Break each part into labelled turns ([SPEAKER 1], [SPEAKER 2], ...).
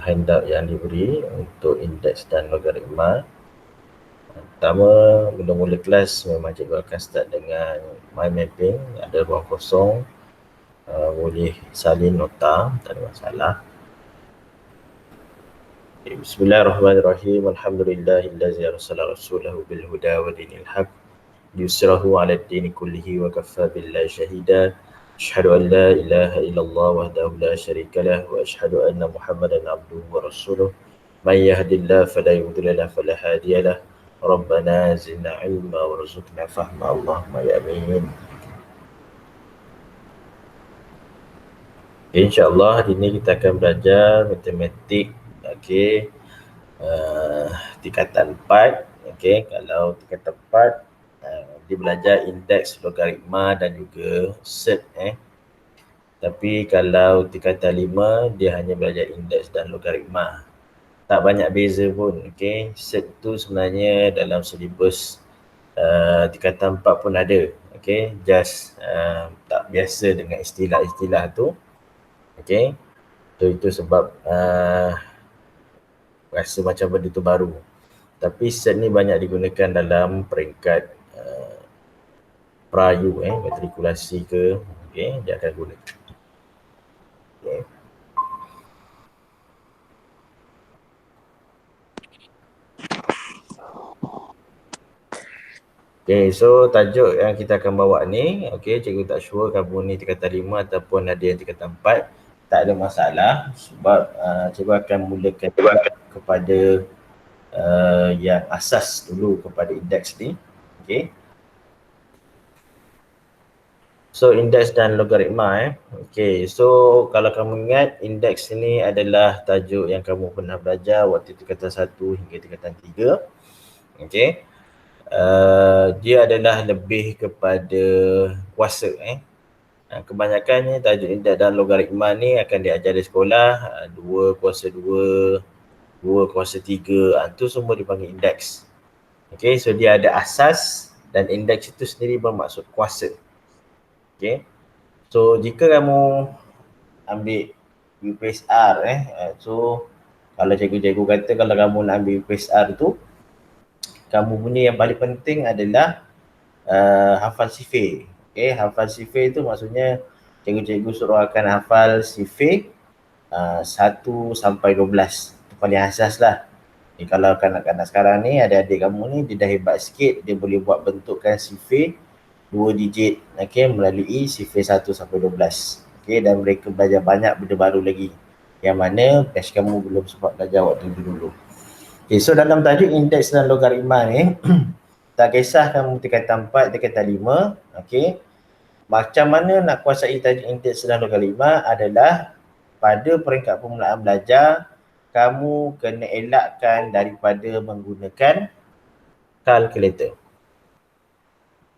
[SPEAKER 1] handout yang diberi untuk indeks dan logaritma. Pertama, mula-mula kelas memang cikgu akan start dengan mind mapping, ada ruang kosong, boleh salin nota, tak ada masalah. Bismillahirrahmanirrahim. Alhamdulillahillazi arsala rasulahu bil huda wa dinil haq liyusrahu 'ala ad-dini kullihi wa kaffa billahi shahida. Asyhadu an la ilaha illallah wahdahu la syarika lah wa asyhadu anna Muhammadan abduhu wa rasuluh. Man yahdihillahu fala mudilla lahu wa la hadiya lahu. Rabbana zidna ilma warzuqna fahma. Allahumma ya amin. InsyaAllah hari ini kita akan belajar matematik, okey, tingkatan 4. Okey, kalau tingkatan 4 dia belajar indeks, logaritma dan juga set. Tapi kalau tingkatan 5 dia hanya belajar indeks dan logaritma. Tak banyak beza pun. Okey, set tu sebenarnya dalam silibus tingkatan 4 pun ada. Okey, just tak biasa dengan istilah-istilah tu. Okey, so itu sebab rasa macam benda tu baru. Tapi set ni banyak digunakan dalam peringkat prayu, matrikulasi ke, okey, dia akan guna. Okey. Okay, so tajuk yang kita akan bawa ni, okey, cikgu tak sure kamu ni tingkatan 5 ataupun ada yang tingkatan 4, tak ada masalah sebab cikgu akan mulakan kepada yang asas dulu kepada indeks ni. Okey. So indeks dan logaritma. Okey, so kalau kamu ingat indeks ni adalah tajuk yang kamu pernah belajar waktu tingkatan 1 hingga tingkatan 3. Okey. Dia adalah lebih kepada kuasa. Kebanyakannya tajuk indeks dan logaritma ni akan diajar di sekolah, 2 kuasa 2, 2 kuasa 3, tu semua dipanggil indeks. Okey, so dia ada asas dan indeks itu sendiri bermaksud kuasa. Okey. So jika kamu ambil UPSR, so kalau cikgu-cikgu kata kalau kamu nak ambil UPSR tu, kamu punya yang paling penting adalah hafal sifir. Okey, hafal sifir tu maksudnya cikgu-cikgu suruh akan hafal sifir 1 sampai 12. Itu paling asas lah. Kalau kanak-kanak sekarang ni, adik-adik kamu ni, dia dah hebat sikit, dia boleh buat bentukan sifir 2 digit, okey, melalui sifir 1 sampai 12. Okey, dan mereka belajar banyak benda baru lagi yang mana batch kamu belum sempat belajar waktu dulu. Okey, so dalam tajuk indeks dan logaritma ni tak kisah kamu tingkatan 4, tingkatan 5, okey, macam mana nak kuasai tajuk indeks dan logaritma adalah pada peringkat permulaan belajar, kamu kena elakkan daripada menggunakan kalkulator.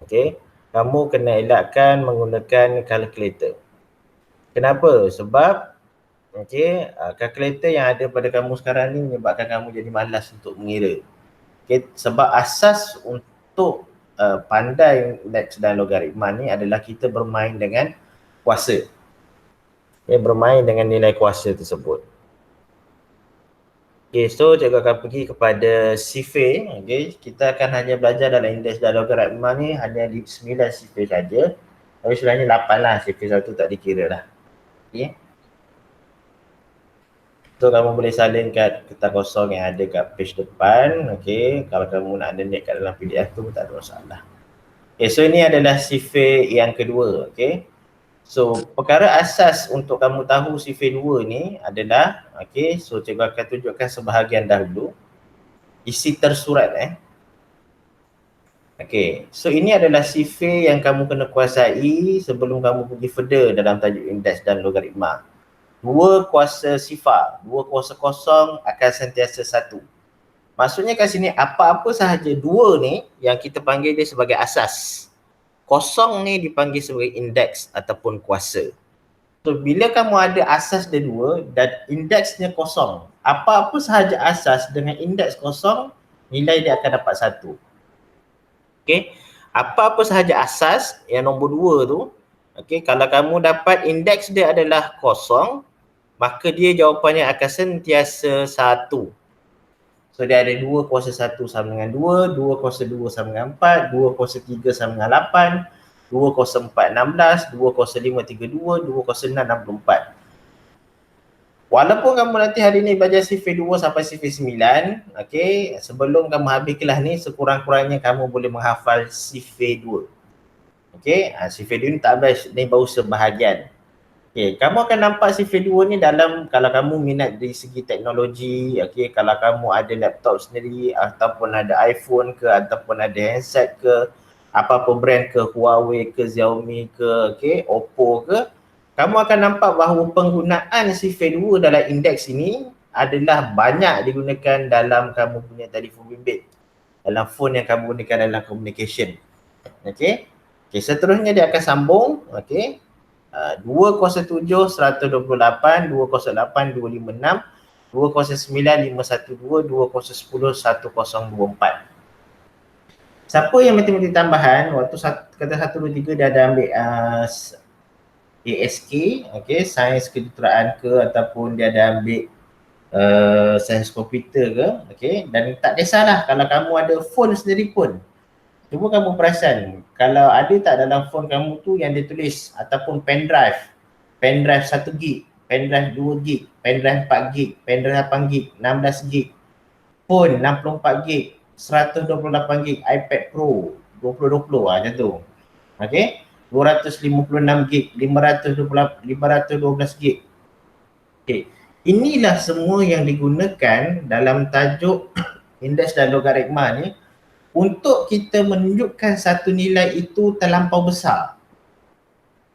[SPEAKER 1] Okey, kamu kena elakkan menggunakan kalkulator. Kenapa? Sebab kalkulator yang ada pada kamu sekarang ni menyebabkan kamu jadi malas untuk mengira. Okay, sebab asas untuk pandai indeks dan logaritma ni adalah kita bermain dengan kuasa. Okay, bermain dengan nilai kuasa tersebut. Okay, so cikgu akan pergi kepada sifir. Okay, kita akan hanya belajar dalam indeks dan logaritma ni hanya 9 sifir saja. Tapi sebenarnya 8 lah, sifir 1 tak dikira lah. Okay. So kamu boleh salin kat kertas kosong yang ada kat page depan. Okay, kalau kamu nak download kat dalam PDF tu tak ada masalah. Okay, so ini adalah sifir yang kedua. Okay, so perkara asas untuk kamu tahu sifir 2 ni adalah, okay, so cikgu akan tunjukkan sebahagian dahulu isi tersurat. Okay, so ini adalah sifir yang kamu kena kuasai sebelum kamu pergi further dalam tajuk indeks dan logaritma. 2 kuasa sifar, 2 kuasa kosong akan sentiasa 1. Maksudnya kat sini apa-apa sahaja 2 ni yang kita panggil dia sebagai asas. Kosong ni dipanggil sebagai indeks ataupun kuasa. So bila kamu ada asas dia 2 dan indeksnya kosong, apa-apa sahaja asas dengan indeks kosong, nilai dia akan dapat 1. Okay, apa-apa sahaja asas yang nombor 2 tu, okay, kalau kamu dapat indeks dia adalah kosong, maka dia jawapannya akan sentiasa 1. So dia ada 2 kuasa 1 sama dengan 2, 2 kuasa 2 sama dengan 4, 2 kuasa 3 sama dengan 8, 2 kuasa 4 16, 2 kuasa 5 32, 2 kuasa 6 64. Walaupun kamu nanti hari ni belajar sifir 2 sampai sifir 9, okay, sebelum kamu habis kelas ni sekurang-kurangnya kamu boleh menghafal sifir 2. Okay, sifir 2 ni tak habis, ni baru sebahagian. Okay, kamu akan nampak sifir 2 ni dalam, kalau kamu minat dari segi teknologi, okay, kalau kamu ada laptop sendiri ataupun ada iPhone ke ataupun ada handset ke, apa-apa brand ke, Huawei ke, Xiaomi ke, okay, Oppo ke, kamu akan nampak bahawa penggunaan sifir 2 dalam indeks ini adalah banyak digunakan dalam kamu punya telefon bimbit, dalam phone yang kamu gunakan dalam communication. Okay, okay, seterusnya dia akan sambung, okay. 2 kuasa 7, 128, 2 kuasa 8, 256, 2 kuasa 9, 512, 2 kuasa 10, 1024. Siapa yang matematik tambahan, waktu kata 1, 2, 3 dia ada ambil ASK, okay, sains kejuruteraan ke ataupun dia ada ambil sains komputer ke, okay, dan tak kisahlah kalau kamu ada phone sendiri pun. Cuba kamu perasan, kalau ada tak dalam phone kamu tu yang dia tulis ataupun pendrive 1 gig, pendrive 2 gig, pendrive 4 gig, pendrive 8 gig, 16 gig, phone 64 gig, 128 gig, iPad Pro 2020 macam tu. Okey, 256 gig, 512 gig. Okey, inilah semua yang digunakan dalam tajuk indeks dan logaritma ni untuk kita menunjukkan satu nilai itu terlampau besar.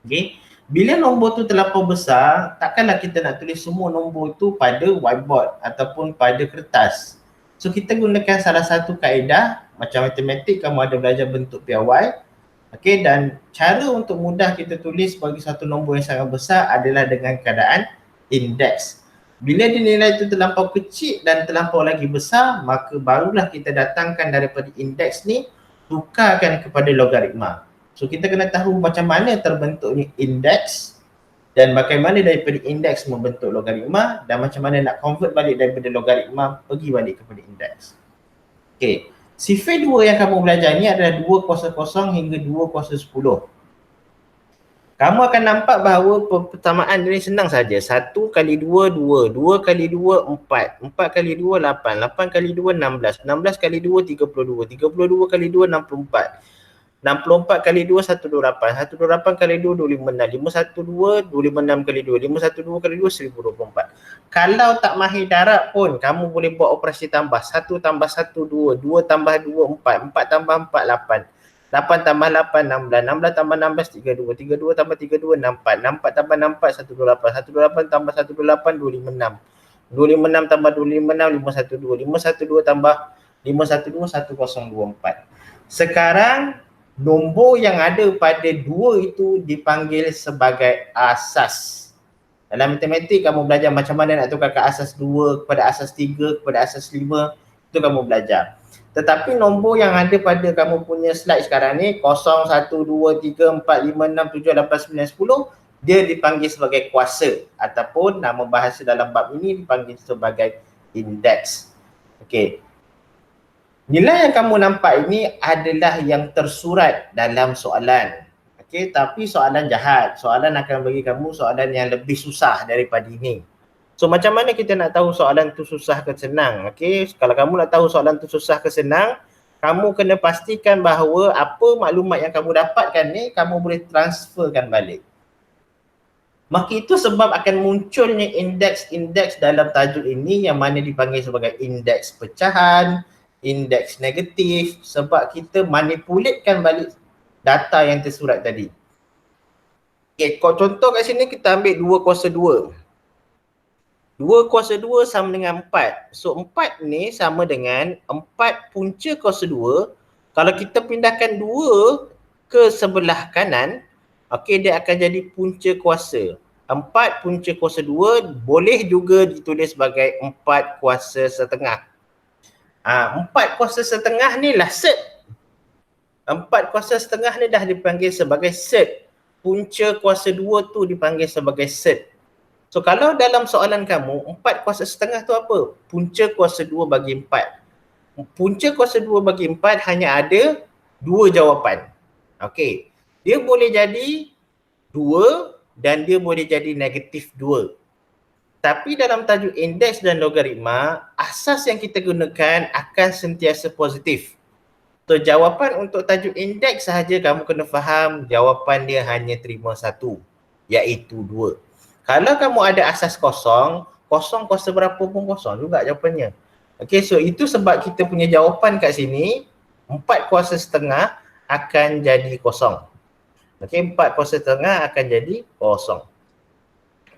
[SPEAKER 1] Okay. Bila nombor tu terlampau besar, takkanlah kita nak tulis semua nombor tu pada whiteboard ataupun pada kertas. So kita gunakan salah satu kaedah, macam matematik kamu ada belajar bentuk piawai. Okay, dan cara untuk mudah kita tulis bagi satu nombor yang sangat besar adalah dengan keadaan indeks. Bila nilai itu terlampau kecil dan terlampau lagi besar, maka barulah kita datangkan daripada indeks ni, tukarkan kepada logaritma. So kita kena tahu macam mana terbentuknya indeks dan bagaimana daripada indeks membentuk logaritma dan macam mana nak convert balik daripada logaritma pergi balik kepada indeks. Okay, sifir 2 yang kamu belajar ni adalah 2 kuasa 0 hingga 2 kuasa 10. Kamu akan nampak bahawa persamaan ini senang saja. 1 kali 2, 2. 2 kali 2, 4. 4 kali 2, 8. 8 kali 2, 16. 16 kali 2, 32. 32 kali 2, 64. 64 kali 2, 128. 128 kali 2, 256. 512, 256 kali 2. 512 kali 2, 1024. Kalau tak mahir darab pun, kamu boleh buat operasi tambah. 1 tambah 1, 2. 2 tambah 2, 4. 4 tambah 4, 8. 8 tambah 8, 16. 16 tambah 16, 32. 32 tambah 32, 64. 64 tambah 64, 128. 128 tambah 128, 256. 256 tambah 256, 512. 512 tambah 512, 1024. Sekarang, nombor yang ada pada 2 itu dipanggil sebagai asas. Dalam matematik, kamu belajar macam mana nak tukar ke asas 2, kepada asas 3, kepada asas 5. Itu kamu belajar. Tetapi nombor yang ada pada kamu punya slide sekarang ni 0, 1, 2, 3, 4, 5, 6, 7, 8, 9, 10 dia dipanggil sebagai kuasa ataupun nama bahasa dalam bab ini dipanggil sebagai indeks. Okey. Nilai yang kamu nampak ini adalah yang tersurat dalam soalan. Okey, tapi soalan jahat. Soalan akan bagi kamu soalan yang lebih susah daripada ini. So macam mana kita nak tahu soalan tu susah ke senang? Okey, kalau kamu nak tahu soalan tu susah ke senang, kamu kena pastikan bahawa apa maklumat yang kamu dapatkan ni kamu boleh transferkan balik. Maka itu sebab akan munculnya indeks-indeks dalam tajuk ini yang mana dipanggil sebagai indeks pecahan, indeks negatif, sebab kita manipulitkan balik data yang tersurat tadi. Okey, contoh kat sini kita ambil 2 kuasa 2. 2 kuasa 2 sama dengan 4. So 4 ni sama dengan 4 punca kuasa 2. Kalau kita pindahkan 2 ke sebelah kanan, okey, dia akan jadi punca kuasa. 4 punca kuasa 2 boleh juga ditulis sebagai 4 kuasa setengah. 4 kuasa setengah ni lah set. 4 kuasa setengah ni dah dipanggil sebagai set. Punca kuasa 2 tu dipanggil sebagai set. So kalau dalam soalan kamu 4 kuasa setengah tu apa? Punca kuasa 2 bagi 4. Punca kuasa 2 bagi 4 hanya ada 2 jawapan. Okey. Dia boleh jadi 2 dan dia boleh jadi negatif 2. Tapi dalam tajuk indeks dan logaritma, asas yang kita gunakan akan sentiasa positif. So jawapan untuk tajuk indeks sahaja kamu kena faham jawapan dia hanya terima satu, iaitu 2. Kalau kamu ada asas kosong, kosong kuasa berapa pun kosong juga jawapannya. Okey, so itu sebab kita punya jawapan kat sini 4 kuasa setengah akan jadi kosong. Okey, 4 kuasa setengah akan jadi kosong.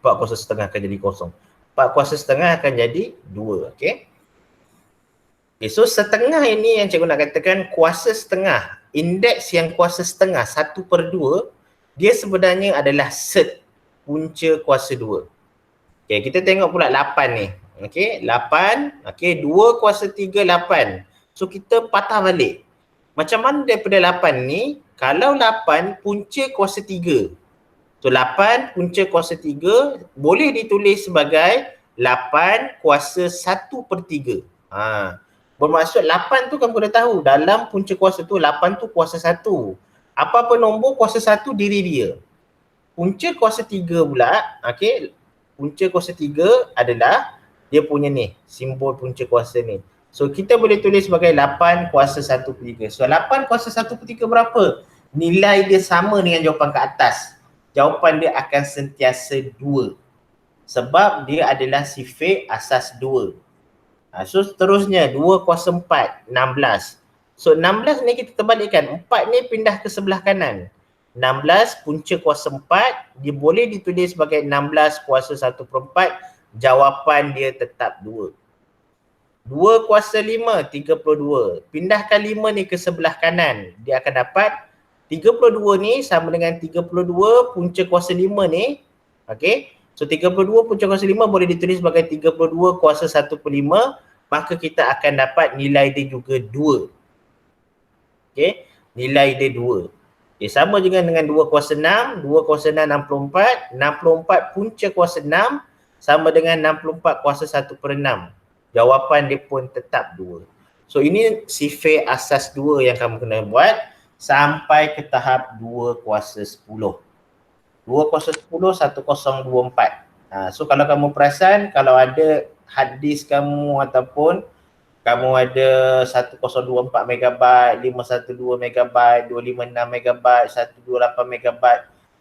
[SPEAKER 1] 4 kuasa setengah akan jadi kosong. 4 kuasa setengah akan jadi 2. Okey. Okay, so setengah ini yang cikgu nak katakan kuasa setengah. Indeks yang kuasa setengah 1/2 dia sebenarnya adalah set punca kuasa 2. Okay, kita tengok pula 8 ni. Okay, 8. Okay, 2 kuasa 3, 8. So kita patah balik. Macam mana daripada 8 ni? Kalau 8 punca kuasa 3. So 8 punca kuasa 3 boleh ditulis sebagai 8 kuasa 1/3. Bermaksud 8 tu kamu dah tahu dalam punca kuasa tu 8 tu kuasa 1. Apa-apa nombor kuasa 1 diri dia. Punca kuasa 3 pula, okey. Punca kuasa 3 adalah dia punya ni, simbol punca kuasa ni. So kita boleh tulis sebagai 8 kuasa 1/3. So 8 kuasa 1/3 berapa? Nilai dia sama dengan jawapan ke atas. Jawapan dia akan sentiasa 2. Sebab dia adalah sifir asas 2. So seterusnya 2 kuasa 4, 16. So 16 ni kita terbalikkan. 4 ni pindah ke sebelah kanan. 16 punca kuasa 4, dia boleh ditulis sebagai 16 kuasa 1/4. Jawapan dia tetap 2. 2 kuasa 5, 32. Pindahkan 5 ni ke sebelah kanan. Dia akan dapat 32 ni sama dengan 32 punca kuasa 5 ni. Okey. So 32 punca kuasa 5 boleh ditulis sebagai 32 kuasa 1/5, maka kita akan dapat nilai dia juga 2. Okey, nilai dia 2. Okay, sama juga dengan 2 kuasa 6, 2 kuasa 6, 64. 64 punca kuasa 6 sama dengan 64 kuasa 1/6. Jawapan dia pun tetap 2. So ini sifir asas 2 yang kamu kena buat sampai ke tahap 2 kuasa 10. 2 kuasa 10, 1024. So kalau kamu perasan, kalau ada hard disk kamu ataupun kamu ada 1024 MB, 512 MB, 256 MB, 128 MB,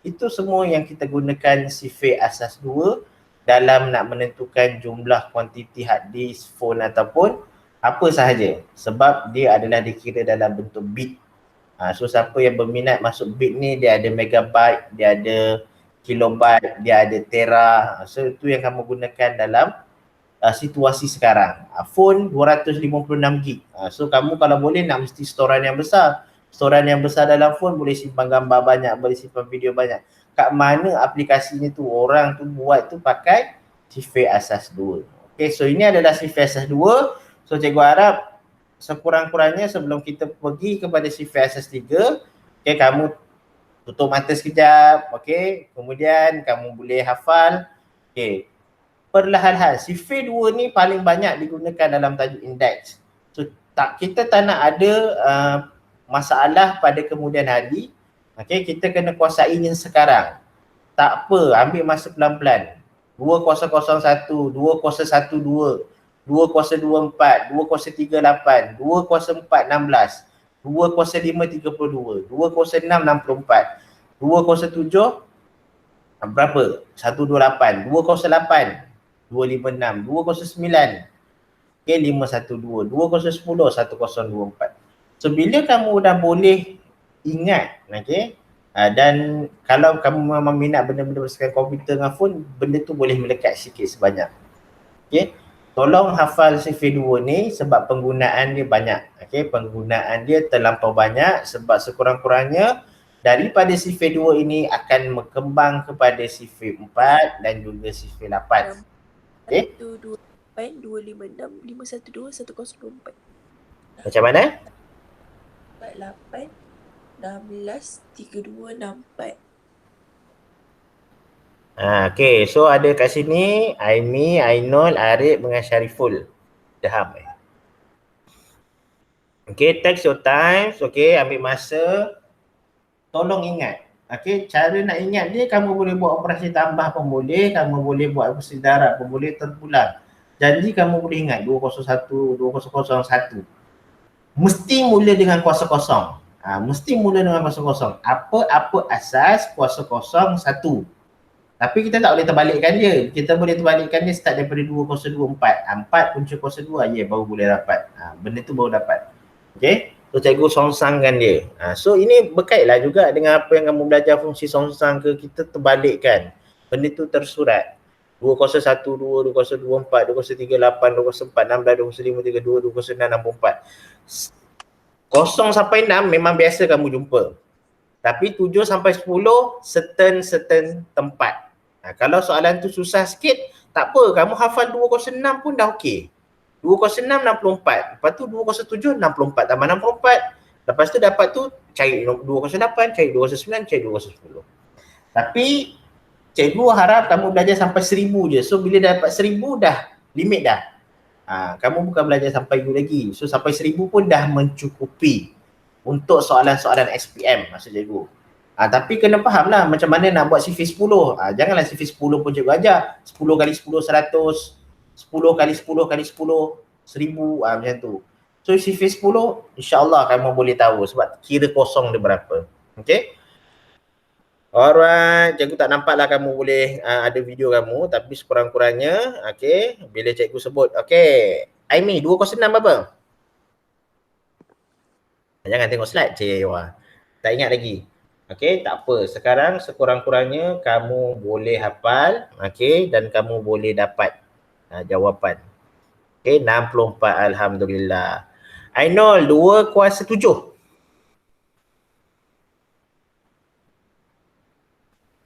[SPEAKER 1] itu semua yang kita gunakan sifir asas 2 dalam nak menentukan jumlah kuantiti hard disk, phone ataupun apa sahaja. Sebab dia adalah dikira dalam bentuk bit. So siapa yang berminat masuk bit ni, dia ada megabyte, dia ada kilobyte, dia ada tera. So itu yang kamu gunakan dalam situasi sekarang. Phone 256 gig. So kamu kalau boleh nak mesti storan yang besar. Storan yang besar dalam phone boleh simpan gambar banyak, boleh simpan video banyak. Kat mana aplikasinya tu, orang tu buat tu pakai sifir asas 2. Okay, so ini adalah sifir asas 2. So cikgu harap sekurang-kurangnya sebelum kita pergi kepada sifir asas 3, okay, kamu tutup mata sekejap, okay, kemudian kamu boleh hafal, okay. Perlahan-lahan, sifir 2 ni paling banyak digunakan dalam tajuk indeks. So kita tak nak ada masalah pada kemudian hari, okay, kita kena kuasainya sekarang. Tak apa, ambil masa pelan-pelan. 2 kuasa 01, 2 kuasa 12, 2 kuasa 24, 2 kuasa 38, 2 kuasa 4, 16, 2 kuasa 5, 32, 2 kuasa 6, 64, 2 kuasa 7, berapa? 128, 2 kuasa 8, 256, 2 kuasa 9, okay, 512, 2 kuasa 10, 1024. So bila kamu dah boleh ingat, okay, dan kalau kamu memang minat benda-benda bersekali komputer dengan phone, benda tu boleh melekat sikit sebanyak. Okay, tolong hafal sifir 2 ni sebab penggunaan dia banyak. Okay, penggunaan dia terlampau banyak sebab sekurang-kurangnya daripada sifir 2 ini akan berkembang kepada sifir 4 dan juga sifir 8. Okay.
[SPEAKER 2] 128, 256, 512, 1024.
[SPEAKER 1] Macam mana?
[SPEAKER 2] 48, 16, 32, 64.
[SPEAKER 1] Okay, so ada kat sini Aimi, Ainul, Arif dengan Syariful. Faham eh? Okay, take your time. Okay, ambil masa. Tolong ingat. Okay, cara nak ingat dia, kamu boleh buat operasi tambah pun boleh, kamu boleh buat operasi darat pun boleh, terpulang. Janji kamu boleh ingat 201, 2001. Mesti mula dengan kuasa kosong. Mesti mula dengan kuasa kosong. Apa asas kuasa kosong 1. Tapi kita tak boleh terbalikkan dia. Kita boleh terbalikkan dia start daripada 2024. 4 punca kuasa 2, baru boleh dapat. Benda tu baru dapat. Okay. So cikgu songsangkan dia. So ini berkaitlah juga dengan apa yang kamu belajar fungsi songsang ke, kita terbalikkan. Benda tu tersurat. 201, 2, 202, 4, 203, 8, 204, 16, 205, 32, 206, 64. 0 sampai 6 memang biasa kamu jumpa. Tapi 7 sampai 10 certain tempat. Kalau soalan tu susah sikit, tak apa, kamu hafal 206 pun dah okey. 206 64. Lepas tu 207 64 tambah 64. Lepas tu dapat tu cari 208, cari 209, cari 210. Tapi cikgu harap kamu belajar sampai 1000 je. So bila dapat 1000 dah limit dah. Kamu bukan belajar sampai 1000 lagi. So sampai 1000 pun dah mencukupi untuk soalan-soalan SPM maksud cikgu. Tapi kena faham lah macam mana nak buat CV 10. Janganlah CV 10 pun cikgu ajar. 10 kali 10 100. 10 kali 10 kali 10 1000 macam tu. So CV 10 insyaAllah kamu boleh tahu sebab kira kosong dia berapa. Okay. Alright, cikgu tak nampak lah kamu boleh ada video kamu, tapi sekurang-kurangnya okay, bila cikgu sebut. Okay, Aimi 206 apa? Jangan tengok slide cikgu. Tak ingat lagi. Okay, tak apa. Sekarang sekurang-kurangnya kamu boleh hafal, okay, dan kamu boleh dapat jawapan. Okay, 64 alhamdulillah. Ainul 2 kuasa 7.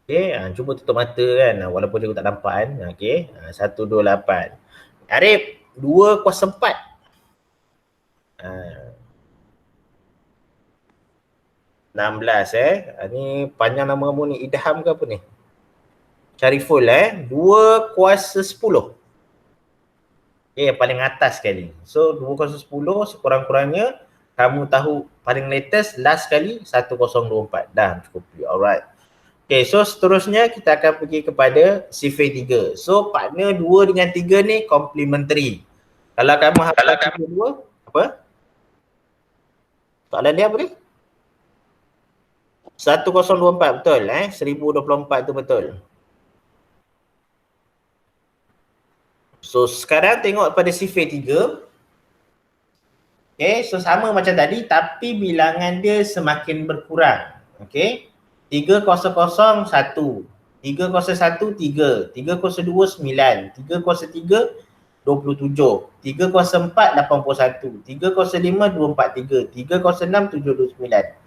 [SPEAKER 1] Okay, cuba tutup mata kan, walaupun dia tak nampak kan. Okay, 128. Arif 2 kuasa 4. 16 ni panjang nama kamu ni, Idham ke apa ni? Syariful 2 kuasa 10. Okay, yang paling atas sekali. So 2 kuasa 10 sekurang-kurangnya kamu tahu paling latest last kali 1024. Dah cukup. Alright. Okay, so seterusnya kita akan pergi kepada sifar 3. So partner 2 dengan 3 ni complementary. Kalau kamu hafal 2, apa? Soalan dia apa ni? 1024 betul 1024 tu betul. So sekarang tengok pada sifar 3. Okay, so sama macam tadi tapi bilangan dia semakin berkurang. Okay, 3 kuasa 0 1, 3 kuasa 1 3, 3 kuasa 2 9, 3 kuasa 3 27, 3 kuasa 4 81, 3 kuasa 5 243, 3 kuasa 6 729.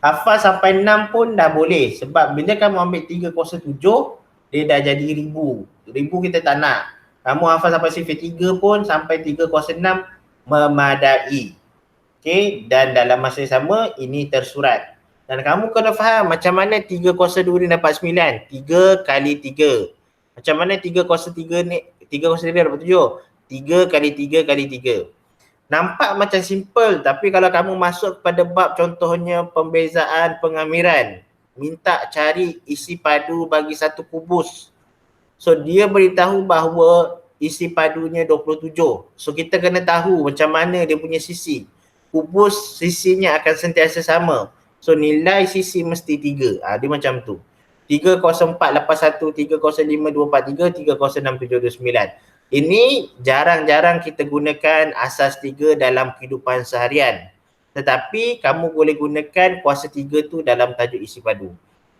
[SPEAKER 1] Hafal sampai 6 pun dah boleh sebab bila kamu ambil 3 kuasa 7 dia dah jadi 1000. 1000 kita tak nak. Kamu hafal sampai sifar 3 pun sampai 3 kuasa 6 memadai. Okay, dan dalam masa yang sama ini tersurat. Dan kamu kena faham macam mana 3 kuasa 2 ni dapat 9. 3 kali 3. Macam mana 3 kuasa 3 ni, 3 kuasa 3 dapat 7. 3 kali 3 kali 3. Nampak macam simple tapi kalau kamu masuk kepada bab contohnya pembezaan pengamiran, minta cari isi padu bagi satu kubus. So dia beritahu bahawa isi padunya 27. So kita kena tahu macam mana dia punya sisi. Kubus sisinya akan sentiasa sama. So nilai sisi mesti 3. Dia macam tu. 3 kuasa 4 lepas 1, 3 kuasa 5 243, 3 kuasa 6 729. Ini jarang-jarang kita gunakan asas 3 dalam kehidupan seharian. Tetapi kamu boleh gunakan kuasa 3 tu dalam tajuk isi padu.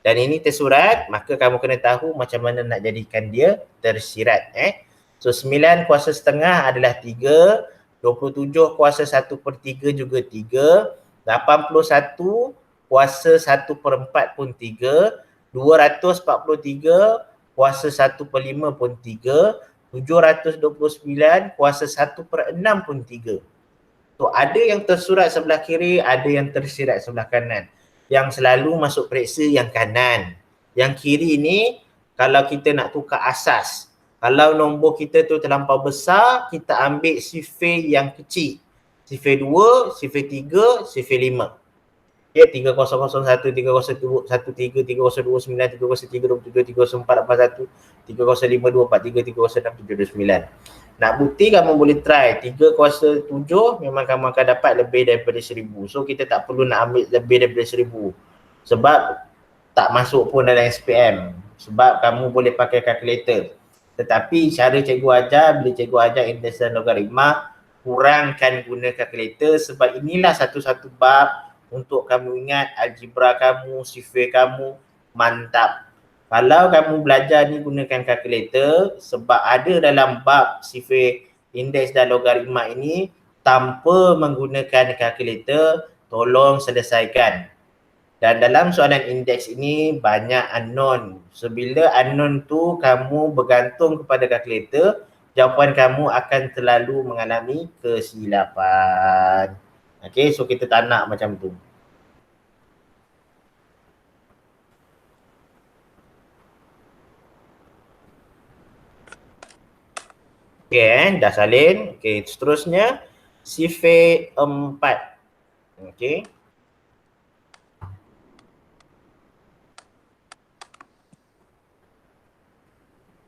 [SPEAKER 1] Dan ini tersurat, maka kamu kena tahu macam mana nak jadikan dia tersirat. So 9 kuasa setengah adalah 3, 27 kuasa 1/3 juga 3, 81 kuasa 1/4 pun 3, 243 kuasa 1/5 pun 3, 729 kuasa 1/6 pun 3. So ada yang tersurat sebelah kiri, ada yang tersirat sebelah kanan. Yang selalu masuk periksa yang kanan. Yang kiri ni kalau kita nak tukar asas. Kalau nombor kita tu terlampau besar, kita ambil sifir yang kecil. Sifir 2, sifir 3, sifir 5. Ya, 3001, 3013, 3029, 3023, 3024, 81, 3005, 243, 3006, 729. Nak bukti kamu boleh try 3 kuasa 7 memang kamu akan dapat lebih daripada 1000. So kita tak perlu nak ambil lebih daripada 1000 sebab tak masuk pun dalam SPM sebab kamu boleh pakai kalkulator. Tetapi cara cikgu ajar, bila cikgu ajar indeks dan logaritma, kurangkan guna kalkulator sebab inilah satu-satu bab untuk kamu ingat algebra kamu, sifir kamu mantap. Kalau kamu belajar ni gunakan kalkulator sebab ada dalam bab sifir, indeks dan logaritma ini tanpa menggunakan kalkulator, tolong selesaikan. Dan dalam soalan indeks ini banyak unknown. So bila unknown tu kamu bergantung kepada kalkulator, jawapan kamu akan selalu mengalami kesilapan. Okay, so kita tak nak macam tu. Okay, dah salin. Okay, seterusnya sifir 4. Okay.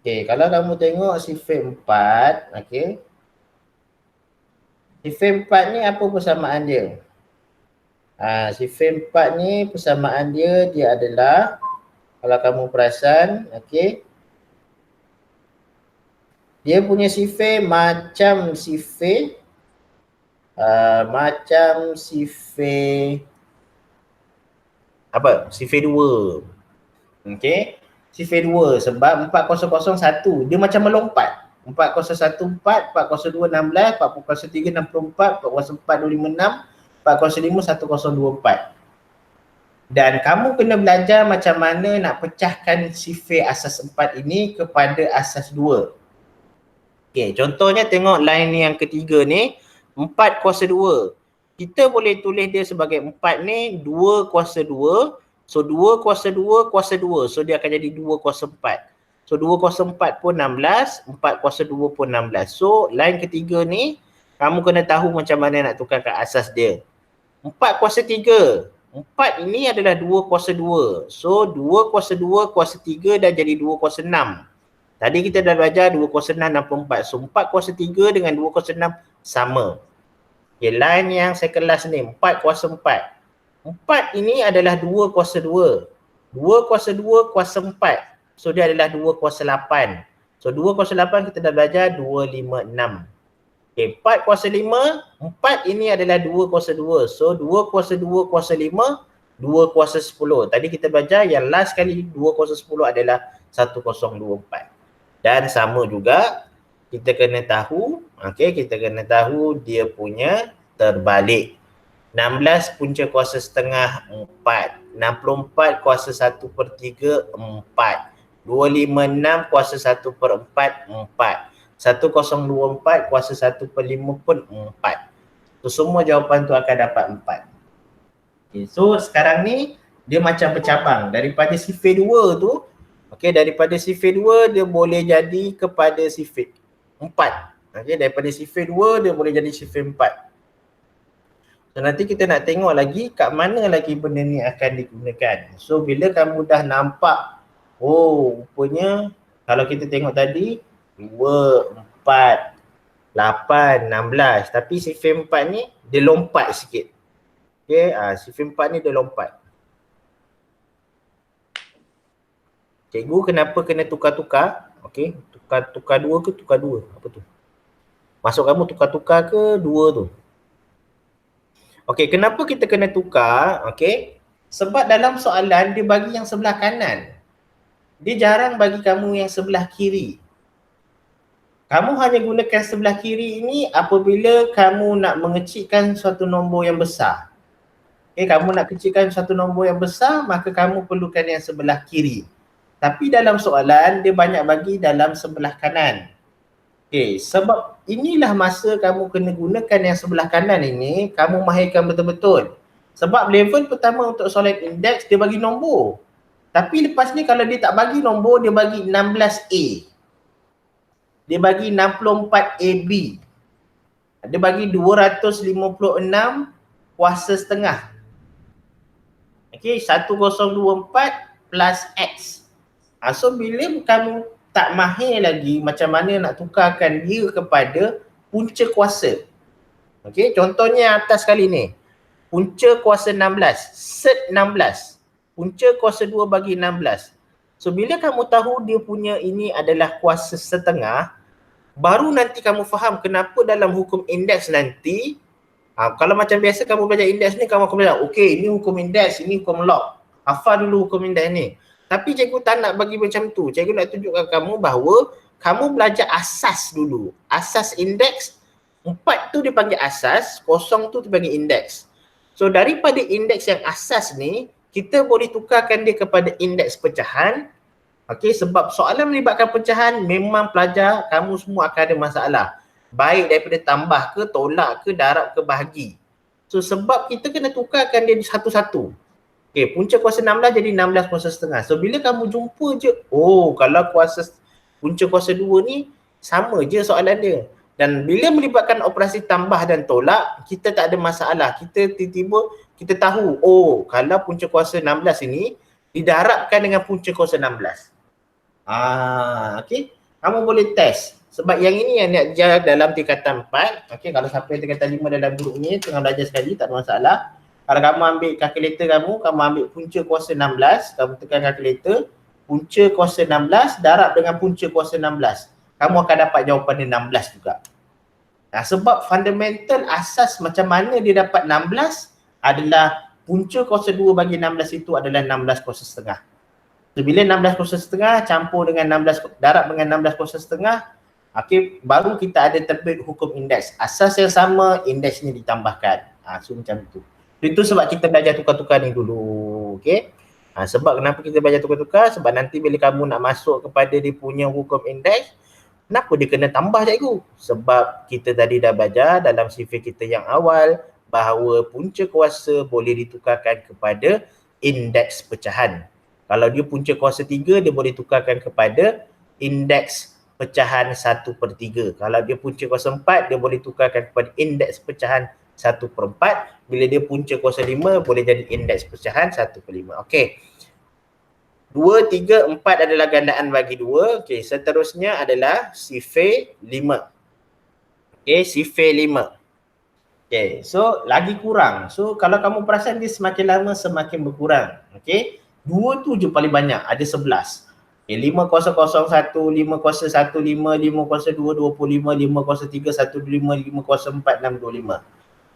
[SPEAKER 1] Okay, kalau kamu tengok sifir 4, okay. Sifir 4 ni apa persamaan dia? Sifir 4 ni persamaan dia adalah, kalau kamu perasan, okay. Dia punya sifir macam sifir, sifir 2. Okay. Sifir 2 sebab 4001 dia macam melompat. 4014, 4002 16, 4003 64, 4004 256, 4005 1024. Dan kamu kena belajar macam mana nak pecahkan sifir asas 4 ini kepada asas 2. Okay, contohnya tengok line yang ketiga ni, 4 kuasa 2. Kita boleh tulis dia sebagai 4 ni 2 kuasa 2. So 2 kuasa 2 kuasa 2. So dia akan jadi 2 kuasa 4. So 2 kuasa 4 pun 16, 4 kuasa 2 pun 16. So line ketiga ni kamu kena tahu macam mana nak tukarkan asas dia. 4 kuasa 3. 4 ini adalah 2 kuasa 2. So 2 kuasa 2 kuasa 3 dah jadi 2 kuasa 6. Tadi kita dah belajar 2 kuasa 6 64. So 4 kuasa 3 dengan 2 kuasa 6 sama. Okay, line yang saya kelas ni 4 kuasa 4. 4 ini adalah 2 kuasa 2. 2 kuasa 2 kuasa 4. So dia adalah 2 kuasa 8. So 2 kuasa 8 kita dah belajar 256. Okay, 4 kuasa 5. 4 ini adalah 2 kuasa 2. So 2 kuasa 2 kuasa 5. 2 kuasa 10. Tadi kita belajar yang last kali 2 kuasa 10 adalah 1024. Dan sama juga kita kena tahu, okay, kita kena tahu dia punya terbalik. 16 punca kuasa setengah 4. 64 kuasa 1/3 4. 256 kuasa 1/4 4. 1024 kuasa 1/5 pun 4. So semua jawapan tu akan dapat 4. Okay, so sekarang ni dia macam bercabang. Daripada sifir 2 tu, okay, daripada sifir 2 dia boleh jadi kepada sifir 4. Okay, daripada sifir 2 dia boleh jadi sifir 4. So nanti kita nak tengok lagi kat mana lagi benda ni akan digunakan. So bila kamu dah nampak, oh rupanya kalau kita tengok tadi 2, 4, 8, 16. Tapi sifir 4 ni dia lompat sikit. Okay, sifir 4 ni dia lompat. Cikgu kenapa kena tukar-tukar? Okay, tukar 2 ke tukar 2? Apa tu? Maksud kamu tukar-tukar ke 2 tu? Okey, kenapa kita kena tukar? Okey, sebab dalam soalan dia bagi yang sebelah kanan. Dia jarang bagi kamu yang sebelah kiri. Kamu hanya gunakan sebelah kiri ini apabila kamu nak mengecilkan suatu nombor yang besar. Okey, kamu nak kecilkan suatu nombor yang besar, maka kamu perlukan yang sebelah kiri. Tapi dalam soalan dia banyak bagi dalam sebelah kanan. Okay, sebab inilah masa kamu kena gunakan yang sebelah kanan ini, kamu mahirkan betul-betul. Sebab level pertama untuk soalan indeks dia bagi nombor. Tapi lepas ni kalau dia tak bagi nombor, dia bagi 16A. Dia bagi 64AB. Dia bagi 256 kuasa setengah. Okay, 1024 plus X. So bila kamu tak mahir lagi macam mana nak tukarkan dia kepada punca kuasa. Okay, contohnya atas kali ni. Punca kuasa 16, set 16. Punca kuasa 2 bagi 16. So bila kamu tahu dia punya ini adalah kuasa setengah, baru nanti kamu faham kenapa dalam hukum indeks nanti, kalau macam biasa kamu belajar indeks ni, kamu akan belajar, okey ini hukum indeks, ini hukum log. Hafal dulu hukum indeks ni. Tapi cikgu tak nak bagi macam tu. Cikgu nak tunjukkan kamu bahawa kamu belajar asas dulu. Asas indeks, 4 tu dipanggil asas, 0 tu dipanggil indeks. So daripada indeks yang asas ni, kita boleh tukarkan dia kepada indeks pecahan. Okey, sebab soalan melibatkan pecahan memang pelajar kamu semua akan ada masalah. Baik daripada tambah ke, tolak ke, darab ke, bahagi. So sebab kita kena tukarkan dia satu-satu. Okey, punca kuasa 16 jadi 16 kuasa setengah. So bila kamu jumpa je, oh kalau punca kuasa 2 ni sama je soalan dia. Dan bila melibatkan operasi tambah dan tolak, kita tak ada masalah. Kita tiba-tiba kita tahu, oh kalau punca kuasa 16 ini didarabkan dengan punca kuasa 16. Okey. Kamu boleh test. Sebab yang ini yang nak ajar dalam tingkatan 4. Okey, kalau siapa yang tingkatan 5 dalam grup ni tengah belajar sekali, tak ada masalah. Kalau kamu ambil kalkulator kamu ambil punca kuasa 16, kamu tekan kalkulator, punca kuasa 16 darab dengan punca kuasa 16. Kamu akan dapat jawapan dia 16 juga. Sebab fundamental asas macam mana dia dapat 16 adalah punca kuasa 2 bagi 16 itu adalah 16 kuasa setengah. So, bila 16 kuasa setengah campur dengan 16, darab dengan 16 kuasa setengah, okay, baru kita ada terbit hukum indeks. Asas yang sama, indeks ni ditambahkan. So macam tu. Itu sebab kita belajar tukar-tukar ni dulu. Okay. Sebab kenapa kita belajar tukar-tukar? Sebab nanti bila kamu nak masuk kepada dia punya hukum indeks, kenapa dia kena tambah cikgu? Sebab kita tadi dah belajar dalam sifir kita yang awal bahawa punca kuasa boleh ditukarkan kepada indeks pecahan. Kalau dia punca kuasa 3, dia boleh tukarkan kepada indeks pecahan 1/3. Kalau dia punca kuasa 4, dia boleh tukarkan kepada indeks pecahan 1/4. Bila dia punca kuasa 5, boleh jadi indeks pecahan 1/5. Okey. 2, 3, 4 adalah gandaan bagi 2. Okey, seterusnya adalah sifir 5. Okey, sifir 5. Okey, so lagi kurang. So kalau kamu perasan dia semakin lama semakin berkurang. Okey. 2 tu je paling banyak, ada 11. Okay, 5 kuasa 01, 5 kuasa 15, 5 kuasa 2, 25, 5 kuasa 3, 125, 5 kuasa 4, 625.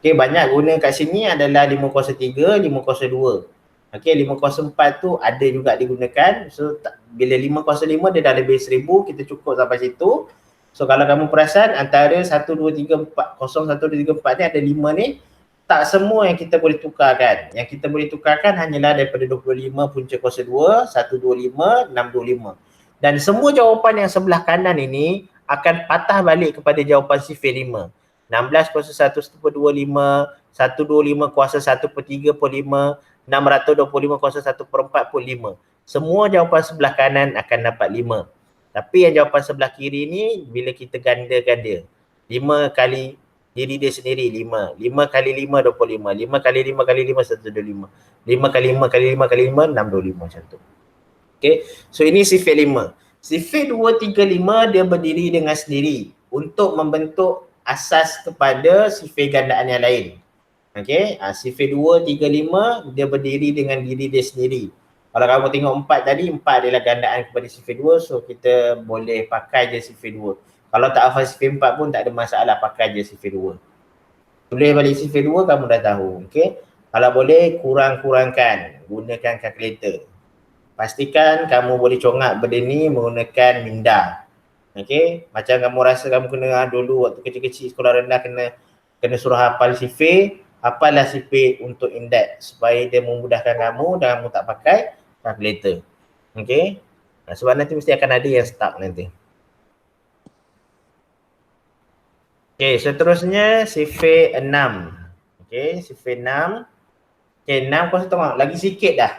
[SPEAKER 1] Okay, banyak guna kat sini adalah 5 kuasa 3, 5 kuasa 2. Okay, 5 kuasa 4 tu ada juga digunakan. So, bila 5 kuasa 5 dia dah lebih 1000, kita cukup sampai situ. So, kalau kamu perasan antara 1, 2, 3, 4, 0, 1, 2, 3, 4 ni ada 5 ni. Tak semua yang kita boleh tukarkan. Yang kita boleh tukarkan hanyalah daripada 25 punca kuasa 2, 125, 625. Dan semua jawapan yang sebelah kanan ini akan patah balik kepada jawapan sifir 5. 16 kuasa 1/25, 125 kuasa 1/3/5, 625 kuasa 1/4/5. Semua jawapan sebelah kanan akan dapat 5. Tapi yang jawapan sebelah kiri ni bila kita gandakan dia. 5 kali diri dia sendiri 5. 5 kali 5 25. 5 kali 5 kali 5 125. 5 kali 5 kali 5 kali 5 625 macam tu. Okey. So ini sifir 5. Sifir 2 3 5 dia berdiri dengan sendiri untuk membentuk asas kepada sifir gandaan yang lain. Okey. Sifir 2 3 5 dia berdiri dengan diri dia sendiri. Kalau kamu tengok 4 tadi, 4 adalah gandaan kepada sifir 2, so kita boleh pakai je sifir 2. Kalau tak hafal sifir 4 pun tak ada masalah, pakai je sifir 2. Boleh balik sifir 2 kamu dah tahu. Okay. Kalau boleh kurang-kurangkan, gunakan kalkulator. Pastikan kamu boleh congak benda ni menggunakan minda. Okay. Macam kamu rasa kamu kena dulu waktu kecil-kecil sekolah rendah kena suruh hafal sifir, hafallah sifir untuk indeks supaya dia memudahkan kamu dan kamu tak pakai kalkulator. Okay. Sebab nanti mesti akan ada yang stuck nanti. Okay, seterusnya sifir 6. Okay, sifir 6. Okay, 6 kuasa tengok. Lagi sikit dah.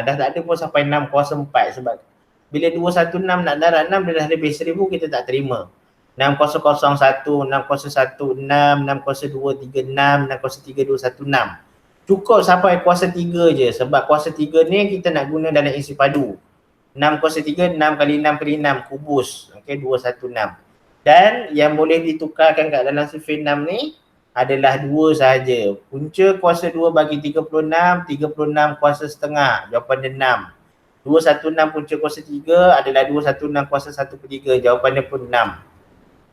[SPEAKER 1] Dah tak ada pun sampai 6 kuasa 4 sebab bila 216 nak darab 6 dia dah lebih 1000 kita tak terima. 6 kuasa 01, 6 kuasa 16, 6 kuasa 236, 6 kuasa 3216. Cukup sampai kuasa 3 je sebab kuasa 3 ni kita nak guna dalam isi padu. 6 kuasa 3, 6 kali 6 kali 6 kubus. Okay, 216. Dan yang boleh ditukarkan kat dalam sifir 6 ni adalah 2 sahaja. Punca kuasa 2 bagi 36, 36 kuasa setengah. Jawapan dia 6. 216 punca kuasa 3 adalah 216 kuasa 1/3. Jawapan dia pun 6.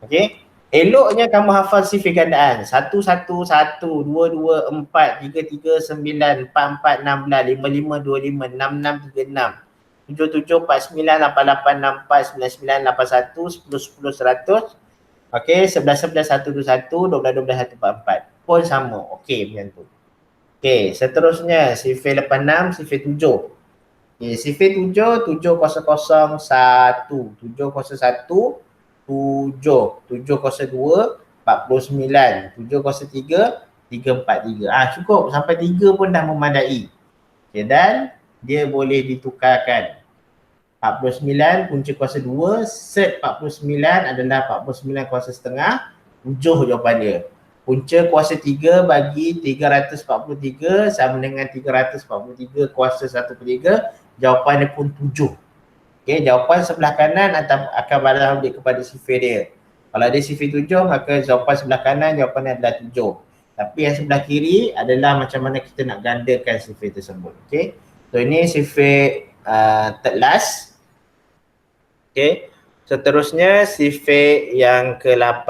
[SPEAKER 1] Okey. Eloknya kamu hafal sifir gandaan. 1, 1, 1, 2, 2, 4, 3, 3, 9, 4, 4, 16, 5, 5, 25, 6, 6, 3, 6. 7, 7, 4, 9, 8, 8, 6, 4, 9, 9, 8, 1, 10, 10, 100. Okey, 11, 11, 1, 2, 1, 12, 12, 1, 4, 4. Pun sama. Okey, macam tu. Okey, seterusnya sifir 86, sifir 7. Okey, sifir 7, 7 kuasa 0, 1. 7 kuasa 1, 7. 7 kuasa 2, 49. 7 kuasa 3, 343. Cukup. Sampai 3 pun dah memadai. Okay, dan dia boleh ditukarkan. 49 punca kuasa 2, set 49 adalah 49 kuasa setengah, 7 jawapan dia. Punca kuasa 3 bagi 343 sama dengan 343 kuasa 1/3, jawapan dia pun 7. Okay, jawapan sebelah kanan akan balik kepada sifir dia. Kalau dia sifir 7, maka jawapan sebelah kanan jawapannya adalah 7. Tapi yang sebelah kiri adalah macam mana kita nak gandakan sifir tersebut. Okay, so ini sifir third last. Okay, seterusnya sifir yang ke-8.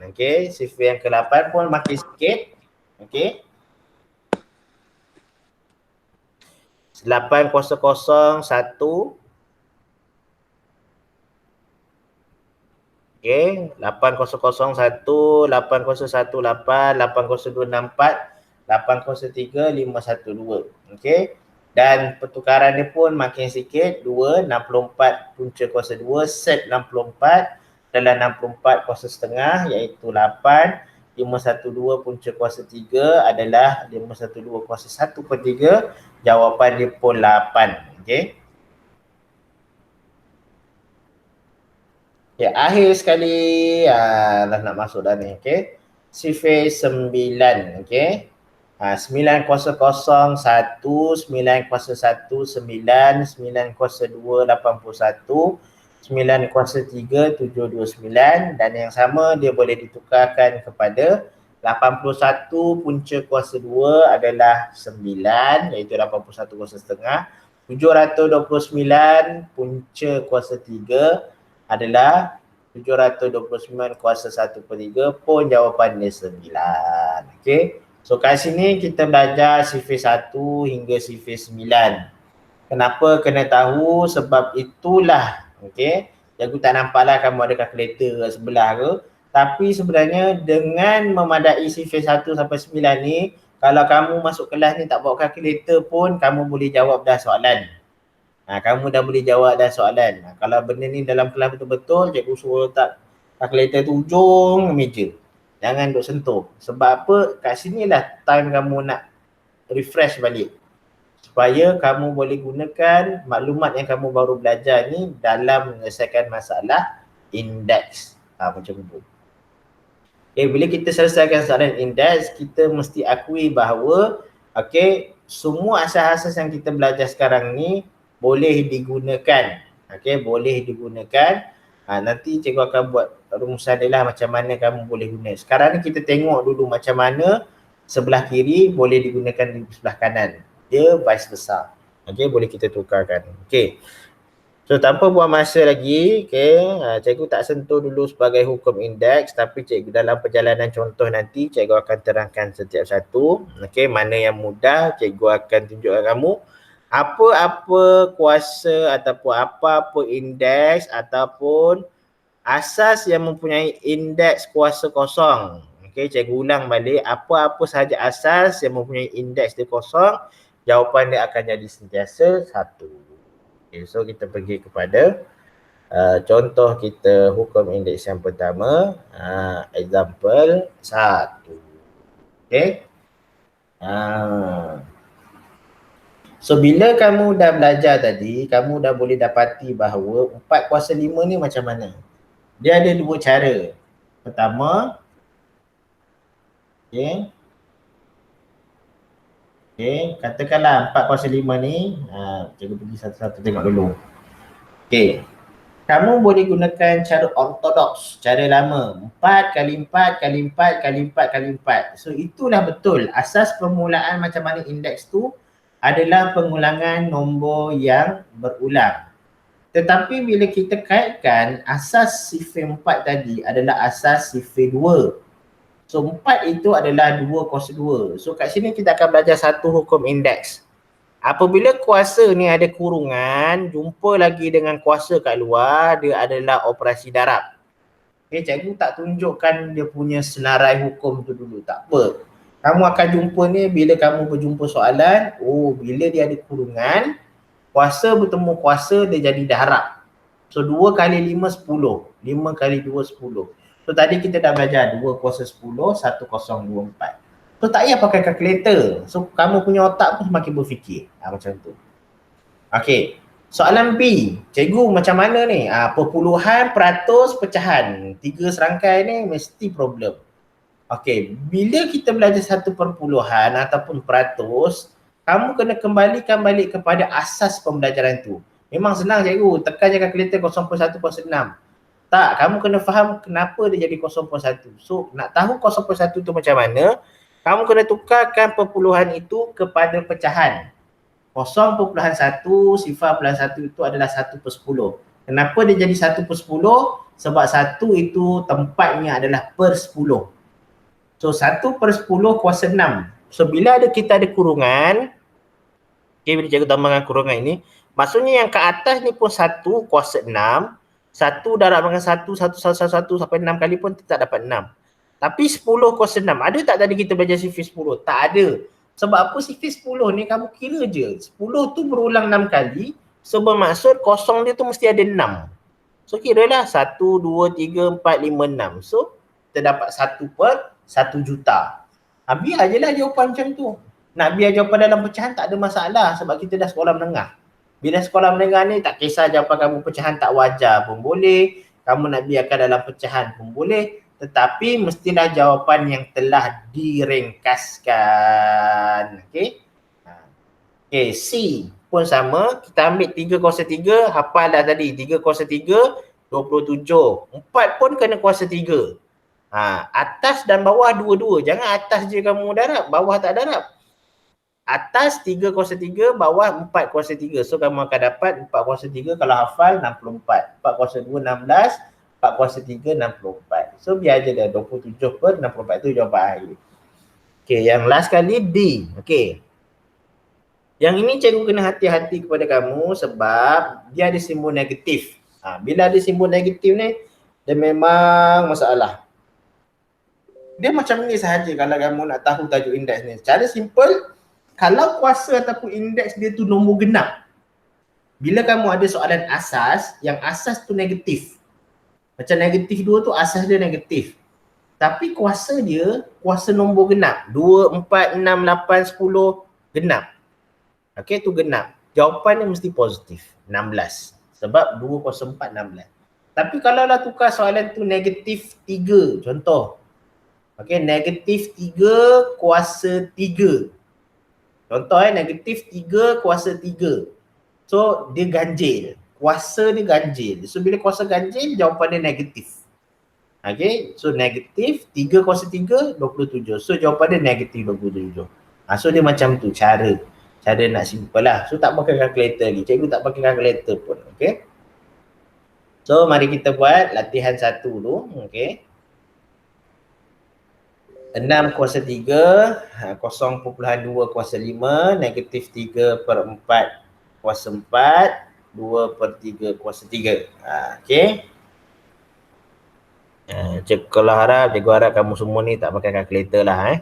[SPEAKER 1] Okay, sifir yang ke-8 pun makin sikit. Okay, 8 kuasa 0, 1. Okay, 8 kuasa 0, 1, 8 kuasa 1, 8, 8 kuasa 2, 6, 4, 8 kuasa 3, 5, 1, 2. Okay, dan pertukaran dia pun makin sikit, 2, 64 punca kuasa 2, set 64 adalah 64 kuasa setengah iaitu 8, 512 punca kuasa 3 adalah 512 kuasa 1/3, jawapan dia pun 8. Okay. Ya, akhir sekali dah nak masuk dah ni, okey. Sifir 9, okey. 9 kuasa 0, 1, 9 kuasa 1, 9, 9 kuasa 2, 81, 9 kuasa 3, 729 dan yang sama dia boleh ditukarkan kepada 81 punca kuasa 2 adalah 9 iaitu 81 kuasa setengah. 729 punca kuasa 3 adalah 729 kuasa 1/3 pun jawapan dia 9. Okey. So kat sini kita belajar sifir 1 hingga sifir 9. Kenapa kena tahu? Sebab itulah, okey. Cikgu tak nampaklah kamu ada kalkulator kat sebelah ke. Tapi sebenarnya dengan memadai sifir 1 sampai 9 ni, kalau kamu masuk kelas ni tak bawa kalkulator pun kamu boleh jawab dah soalan. Kamu dah boleh jawab dah soalan. Kalau benda ni dalam kelas betul-betul, cikgu suruh letak kalkulator tu ujung meja. Jangan duk sentuh. Sebab apa? Kat sinilah time kamu nak refresh balik. Supaya kamu boleh gunakan maklumat yang kamu baru belajar ni dalam menyelesaikan masalah indeks. Macam tu. Okay, bila kita selesaikan soalan indeks, kita mesti akui bahawa semua asas-asas yang kita belajar sekarang ni boleh digunakan. Okey, boleh digunakan. Nanti cikgu akan buat rumusan dia lah macam mana kamu boleh guna. Sekarang ni kita tengok dulu macam mana sebelah kiri boleh digunakan di sebelah kanan. Dia vice versa. Okey, boleh kita tukarkan. Okey. So tanpa buang masa lagi, cikgu tak sentuh dulu sebagai hukum indeks, tapi cikgu dalam perjalanan contoh nanti cikgu akan terangkan setiap satu. Okey, mana yang mudah cikgu akan tunjukkan kamu. Apa-apa kuasa ataupun apa-apa indeks ataupun asas yang mempunyai indeks kuasa kosong. Okey, cikgu ulang balik. Apa-apa sahaja asas yang mempunyai indeks dia kosong, jawapan dia akan jadi sentiasa 1. Okay, so kita pergi kepada contoh kita hukum indeks yang pertama. Example 1. Okay. So bila kamu dah belajar tadi, kamu dah boleh dapati bahawa 4 kuasa 5 ni macam mana. Dia ada dua cara. Pertama, katakanlah 4 kuasa 5 ni, cikgu pergi satu-satu tengok dulu. Kamu boleh gunakan cara ortodoks, cara lama. 4 kali 4 kali 4 kali 4 kali 4. So itulah betul. Asas permulaan macam mana indeks tu adalah pengulangan nombor yang berulang. Tetapi bila kita kaitkan asas sifir 4 tadi adalah asas sifir 2. So 4 itu adalah 2 kuasa 2. So kat sini kita akan belajar satu hukum indeks. Apabila kuasa ni ada kurungan, jumpa lagi dengan kuasa kat luar, dia adalah operasi darab. Cikgu tak tunjukkan dia punya senarai hukum tu dulu, tak apa. Kamu akan jumpa ni bila kamu berjumpa soalan, bila dia ada kurungan, kuasa bertemu kuasa dia jadi darab. So 2 kali 5, 10. 5 kali 2, 10. So tadi kita dah belajar 2 kuasa 10, 1024. So tak payah pakai kalkulator. So kamu punya otak pun semakin berfikir. Macam tu. Okey. Soalan B. Cikgu macam mana ni? Perpuluhan, peratus, pecahan. 3 serangkai ni mesti problem. Okey. Bila kita belajar satu perpuluhan ataupun peratus, kamu kena kembalikan balik kepada asas pembelajaran tu. Memang senang cikgu. Tekan je kalkulator 0.106. Tak, kamu kena faham kenapa dia jadi 0.1. So, nak tahu 0.1 tu macam mana, kamu kena tukarkan perpuluhan itu kepada pecahan. 0.1, sifar puluhan 1 itu adalah 1/10. Kenapa dia jadi 1/10? Sebab 1 itu tempatnya adalah per 10. So, 1/10 kuasa 6. So, bila kita ada kurungan, bila cikgu tambahkan kurungan ini, maksudnya yang ke atas ni pun 1 kuasa 6, 1 darab dengan 1 sampai 6 kali pun tak dapat 6. Tapi 10 kuasa 6, ada tak tadi kita belajar sifir 10? Tak ada. Sebab apa sifir 10 ni kamu kira je. 10 tu berulang 6 kali, so bermaksud kosong dia tu mesti ada 6. So kira lah 1, 2, 3, 4, 5, 6. So kita dapat 1/1 juta. Biar je lah jawapan macam tu. Nak biar jawapan dalam pecahan tak ada masalah sebab kita dah sekolah menengah. Bila sekolah menengah ni tak kisah jawapan kamu pecahan tak wajar pun boleh, kamu nak biarkan dalam pecahan pun boleh, tetapi mestilah jawapan yang telah diringkaskan. Okey. C pun sama, kita ambil 3 kuasa 3, hafal dah tadi, 3 kuasa 3, 27. 4 pun kena kuasa 3. Atas dan bawah dua-dua, jangan atas je kamu darab, bawah tak darab. Atas 3 kuasa 3, bawah 4 kuasa 3. So kamu akan dapat 4 kuasa 3 kalau hafal 64. 4 kuasa 2, 16. 4 kuasa 3, 64. So biar je dah 27/64 tu jawapan akhir. Okay, yang last kali D. Okay. Yang ini cikgu kena hati-hati kepada kamu sebab dia ada simbol negatif. Bila ada simbol negatif ni, dia memang masalah. Dia macam ni sahaja kalau kamu nak tahu tajuk indeks ni. Cara simple, kalau kuasa ataupun indeks dia tu nombor genap, bila kamu ada soalan asas, yang asas tu negatif. Macam negatif 2 tu asas dia negatif. Tapi kuasa dia, kuasa nombor genap. 2, 4, 6, 8, 10, genap. Okey, tu genap. Jawapan dia mesti positif, 16. Sebab 2 kuasa 4, 16. Tapi kalau lah tukar soalan tu negatif 3, contoh. Okey, negatif 3 kuasa 3. Contoh negatif 3 kuasa 3. So dia ganjil. Kuasa dia ganjil. So bila kuasa ganjil, jawapan dia negatif. Okay, so negatif 3 kuasa 3, 27. So jawapan dia negatif 27. So dia macam tu cara nak simple lah. So tak pakai kalkulator lagi. Cikgu tak pakai kalkulator pun. Okay. So mari kita buat latihan 1 dulu. Okay. 6 kuasa 3, 0.2 kuasa 5, negatif 3/4 kuasa 4, 2/3 kuasa 3. Okay. Kalau harap, cikgu harap kamu semua ni tak pakai kalkulator lah.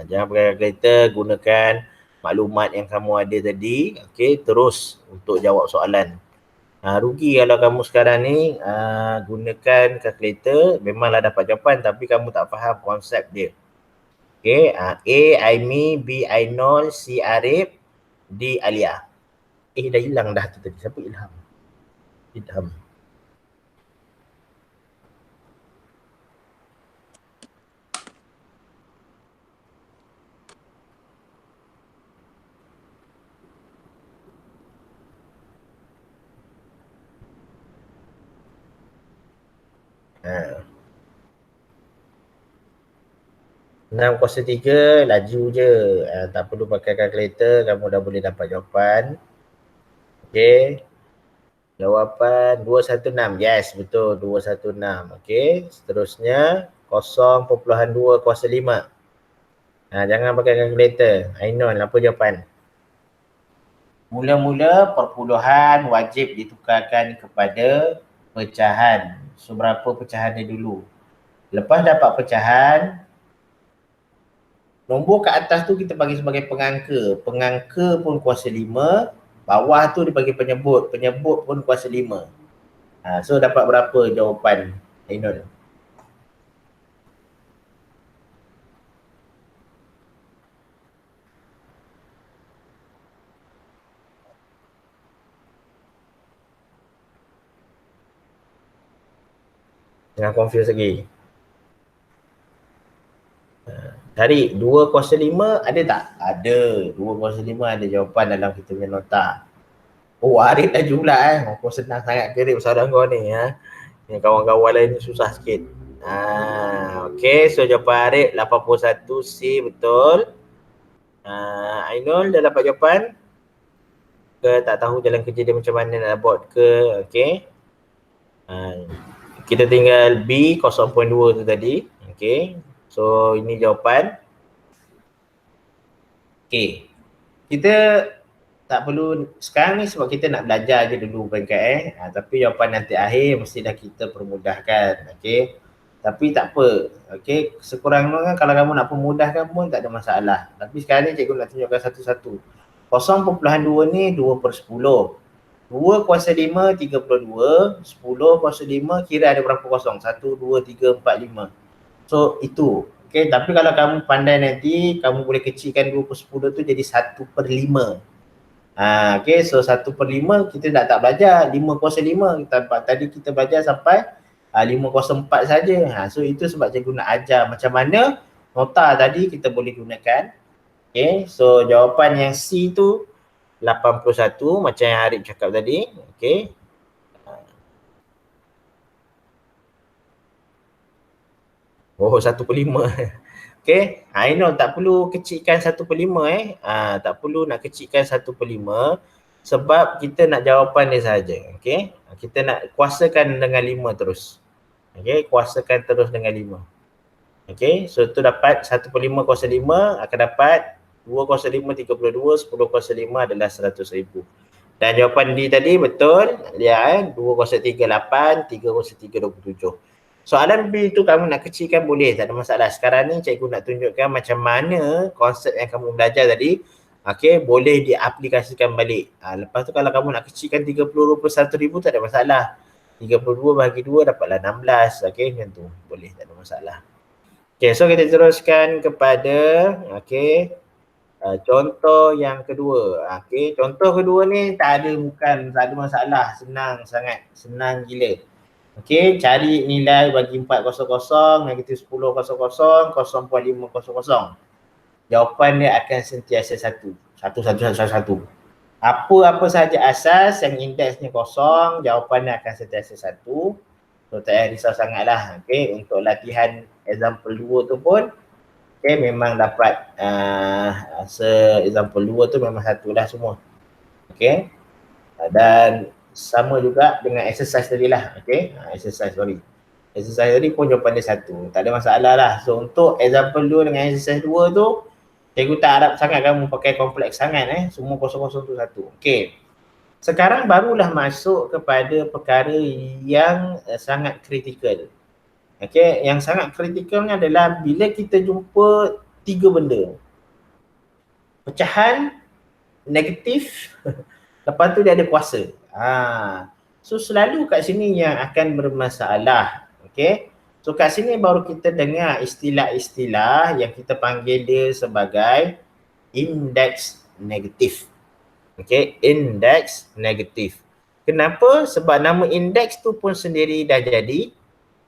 [SPEAKER 1] Jangan pakai kalkulator, gunakan maklumat yang kamu ada tadi. Okay, terus untuk jawab soalan. Rugi kalau kamu sekarang ni gunakan kalkulator, memanglah dapat jawapan tapi kamu tak faham konsep dia. Okay, A, I, me, B, I, 0, C, Arif, di Alia. Dah hilang dah tu tadi. Siapa Ilham? Ilham. Ha. 6 + 3 laju je. Tak perlu pakai kalkulator, kamu dah boleh dapat jawapan. Okey. Jawapan 216. Yes, betul 216. Okey. Seterusnya 0.2 kuasa 5. Jangan pakai kalkulator. Ainul, apa jawapan? Mula-mula perpuluhan wajib ditukarkan kepada pecahan. So, berapa pecahan dia dulu? Lepas dapat pecahan, nombor kat atas tu kita bagi sebagai pengangka. Pengangka pun kuasa 5. Bawah tu dibagi penyebut. Penyebut pun kuasa 5. So, dapat berapa jawapan, Ainul? Jangan confuse lagi. Cari 2 kuasa 5 ada tak? Ada. 2 kuasa 5 ada jawapan dalam kita punya nota. Oh, Arif dah jumlah Kau senang sangat ke Arif soalan kau ni Yang kawan-kawan lain ni susah sikit. Okay, so jawapan Arif 81 C betul. Ainul dah dapat jawapan? Ke tak tahu jalan kerja dia macam mana nak buat ke? Okay. Kita tinggal B 0.2 tu tadi. Okay. So ini jawapan. Okay. Kita tak perlu sekarang ni sebab kita nak belajar je dulu peringkat tapi jawapan nanti akhir mestilah kita permudahkan. Okay. Tapi tak apa. Okay. Sekurang-kurangnya kalau kamu nak permudahkan pun tak ada masalah. Tapi sekarang ni cikgu nak tunjukkan satu-satu. 0.2 ni 2/10. 2 kuasa 5, 32. 10 kuasa 5, kira ada berapa kosong? 1, 2, 3, 4, 5. So, itu. Okay, tapi kalau kamu pandai nanti, kamu boleh kecilkan 2/10 tu jadi 1/5. Okay, so 1/5 kita tak belajar. 5 kuasa 5. Tadi kita belajar sampai 5 kuasa 4 saja. So, itu sebab cikgu nak ajar macam mana nota tadi kita boleh gunakan. Okay, so jawapan yang C tu 81 macam yang Arif cakap tadi. Okay. Oh, 1/5. Okay. Ainul tak perlu kecilkan 1/5 tak perlu nak kecilkan 1/5 sebab kita nak jawapan dia sahaja. Okay. Kita nak kuasakan dengan 5 terus. Okay. Kuasakan terus dengan 5. Okay. So tu dapat 1/5 kuasa 5 akan dapat 2 kuasa 5 32, 10 kuasa 5 adalah 100,000. Dan jawapan D tadi betul. Lihat 2 kuasa 3 8, 3 kuasa 3 27. Soalan B tu kamu nak kecilkan boleh, tak ada masalah. Sekarang ni cikgu nak tunjukkan macam mana konsep yang kamu belajar tadi boleh diaplikasikan balik. Lepas tu kalau kamu nak kecilkan 30 per 1,000 tak ada masalah. 32 bagi 2 dapatlah 16. Macam tu. Boleh, tak ada masalah. So kita teruskan kepada contoh yang kedua. Contoh kedua ni tak ada masalah, senang sangat, senang gila. Cari nilai bagi 400, negatif 1000, 0.500. Jawapan dia akan sentiasa 1. 1, 1, 1, 1. Apa sahaja asas yang indeksnya kosong, jawapan dia akan sentiasa 1. So tak payah risau sangatlah. Untuk latihan example 2 tu pun memang dapat example 2 tu memang satulah semua. Dan sama juga dengan exercise tadi lah. Exercise tadi pun jawapan dia 1. Tak ada masalah lah. So untuk example 2 dengan exercise 2 tu cikgu tak harap sangat kamu pakai kompleks sangat semua kosong-kosong tu 1. Sekarang barulah masuk kepada perkara yang sangat kritikal. Yang sangat kritikalnya adalah bila kita jumpa 3 benda. Pecahan, negatif, lepas tu dia ada kuasa. So selalu kat sini yang akan bermasalah. So kat sini baru kita dengar istilah-istilah yang kita panggil dia sebagai indeks negatif. Okay, indeks negatif. Kenapa? Sebab nama indeks tu pun sendiri dah jadi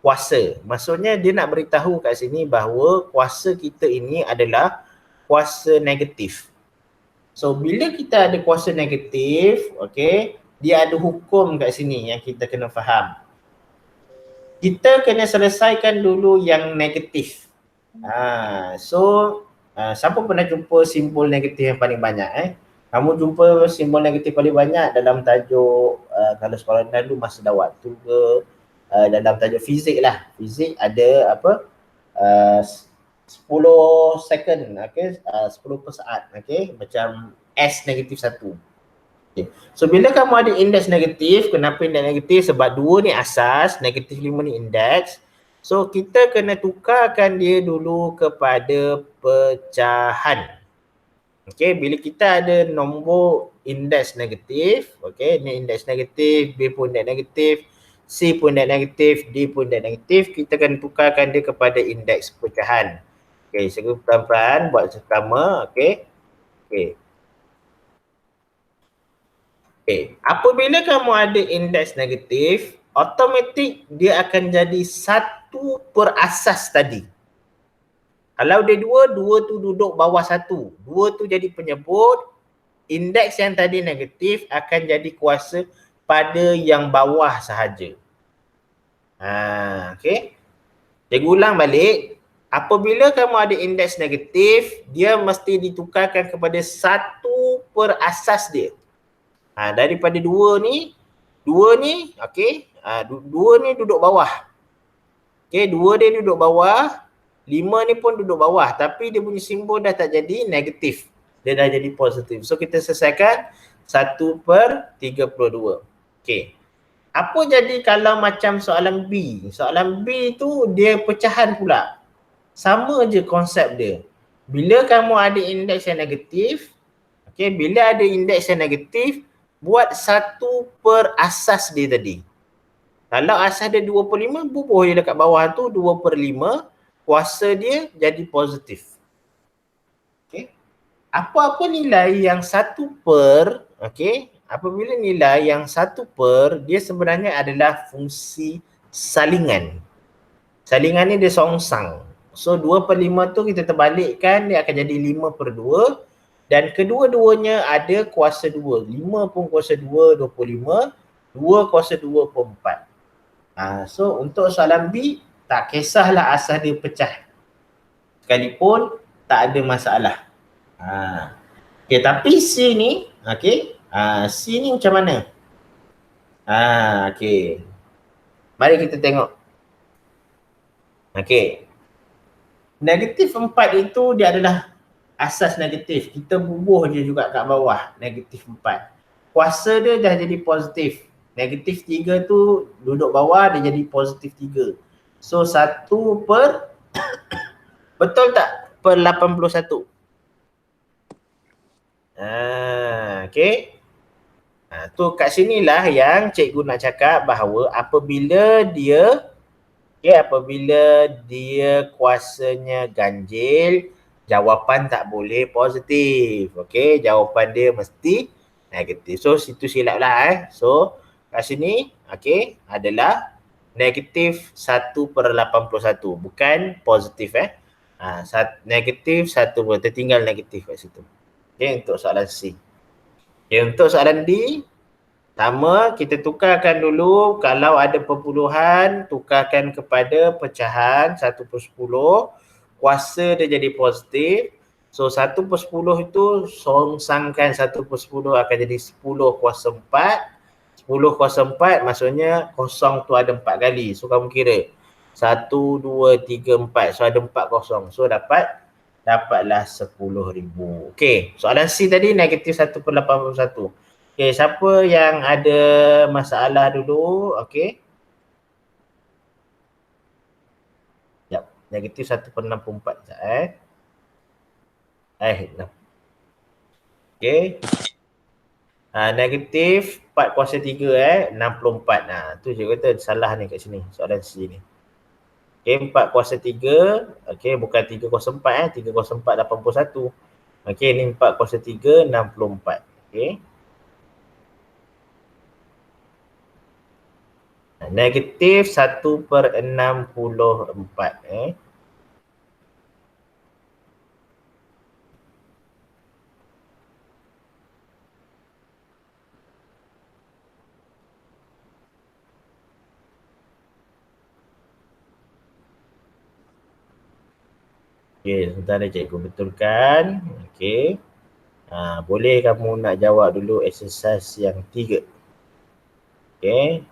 [SPEAKER 1] kuasa. Maksudnya dia nak beritahu kat sini bahawa kuasa kita ini adalah kuasa negatif. So bila kita ada kuasa negatif, okay, dia ada hukum kat sini yang kita kena faham. Kita kena selesaikan dulu yang negatif. Siapa pernah jumpa simbol negatif yang paling banyak? Kamu jumpa simbol negatif paling banyak dalam tajuk kalau sekolah dulu masa dah waktu ke, dalam tajuk fizik lah. Fizik ada apa? 10 second, okay? 10 per saat, okay? Macam S negatif 1. Okay. So bila kamu ada indeks negatif, kenapa indeks negatif? Sebab 2 ni asas, negatif 5 ni indeks. So kita kena tukarkan dia dulu kepada pecahan. Okay, bila kita ada nombor indeks negatif, okay, ni indeks negatif, B pun indeks negatif, C pun indeks negatif, D pun indeks negatif, kita akan tukarkan dia kepada indeks pecahan. Okay, saya pelan-pelan buat pertama, okay. Okay, apabila kamu ada indeks negatif, automatik dia akan jadi 1 per asas tadi. Kalau dia 2, 2 tu duduk bawah 1. 2 tu jadi penyebut, indeks yang tadi negatif akan jadi kuasa pada yang bawah sahaja. Okay. Saya ulang balik. Apabila kamu ada indeks negatif, dia mesti ditukarkan kepada 1 per asas dia. Daripada 2 ni, okay, 2 ni duduk bawah. Okay, 2 dia duduk bawah, 5 ni pun duduk bawah, tapi dia punya simbol dah tak jadi negatif. Dia dah jadi positif. So kita selesaikan 1 per 32. Okay. Apa jadi kalau macam soalan B? Soalan B tu dia pecahan pula. Sama je konsep dia. Bila kamu ada indeks yang negatif, okay, bila ada indeks yang negatif, buat 1 per asas dia tadi. Kalau asas dia 2 per 5, bubuh dia dekat bawah tu 2 per 5, kuasa dia jadi positif. Okay. Apa-apa nilai yang 1 per, okay, apabila nilai yang 1 per, dia sebenarnya adalah fungsi salingan. Salingan ni dia songsang. So 2 per 5 tu kita terbalikkan, dia akan jadi 5 per 2. Dan kedua-duanya ada kuasa 2. 5 pun kuasa 2, 25. 2 kuasa 2 per 4. So untuk soalan B, tak kisahlah asas dia pecah. Sekalipun tak ada masalah. Okay, tapi C ni, okay, C ni macam mana? Okay. Mari kita tengok. Okay. Negatif 4 itu dia adalah asas negatif. Kita bubuh je juga kat bawah, negatif 4. Kuasa dia dah jadi positif. Negatif 3 tu duduk bawah, dia jadi positif 3. So 1 per, betul tak? Per 81. Okay. Tu kat sinilah yang cikgu nak cakap bahawa apabila dia, okay, apabila dia kuasanya ganjil, jawapan tak boleh positif. Okay, jawapan dia mesti negatif. So situ silap lah. So kat sini, okay, adalah negatif 1 per 81. Bukan positif. Negatif 1 per, tertinggal negatif kat situ. Okay, untuk soalan C. Okay, untuk soalan D, sama, kita tukarkan dulu. Kalau ada perpuluhan, tukarkan kepada pecahan 1 per 10. Kuasa dia jadi positif. So 1 per 10 itu songsangkan 1 per 10 akan jadi 10 kuasa 4. 10 kuasa 4 maksudnya kosong tu ada 4 kali. So kamu kira 1, 2, 3, 4. So ada 4 kosong. So dapatlah 10,000. Okay, soalan C tadi negatif 1 per 81. Okay, siapa yang ada masalah dulu? Okay. Sekejap, negatif 1 per 64. Sekejap, Okay. Negatif 4 kuasa 3, 64. Tu je kata salah ni kat sini, soalan C ni. Okay, 4 kuasa 3. Okay, bukan 3 kuasa 4. 3 kuasa 4, 81. Okay, ni 4 kuasa 3, 64. Okay. Negatif 1/64. Okey, sebentar cikgu betulkan. Okey. Boleh kamu nak jawab dulu exercise yang 3. Okey.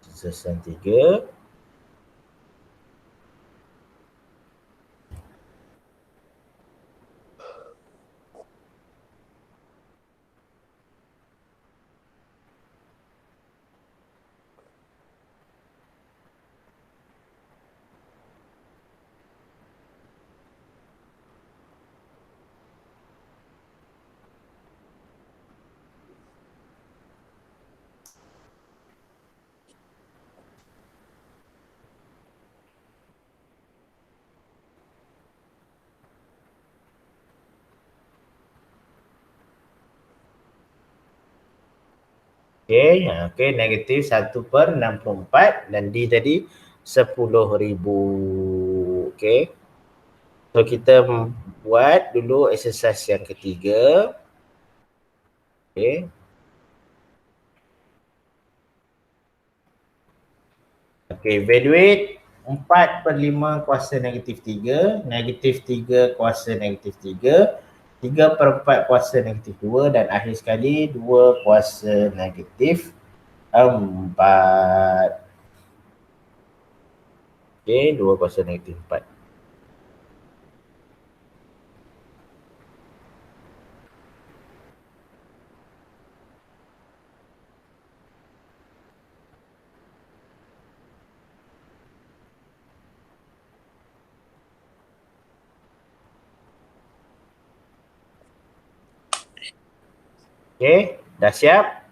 [SPEAKER 1] Exercise yang 3. Okey, negatif 1/64 dan D tadi 10,000. Okey. So kita buat dulu exercise yang ketiga. Okey. Okey, evaluate 4/5 kuasa negatif 3, negatif 3 kuasa negatif 3, 3/4 kuasa negatif 2 dan akhir sekali 2 kuasa negatif 4. Okey, 2 kuasa negatif 4. Okey, dah siap?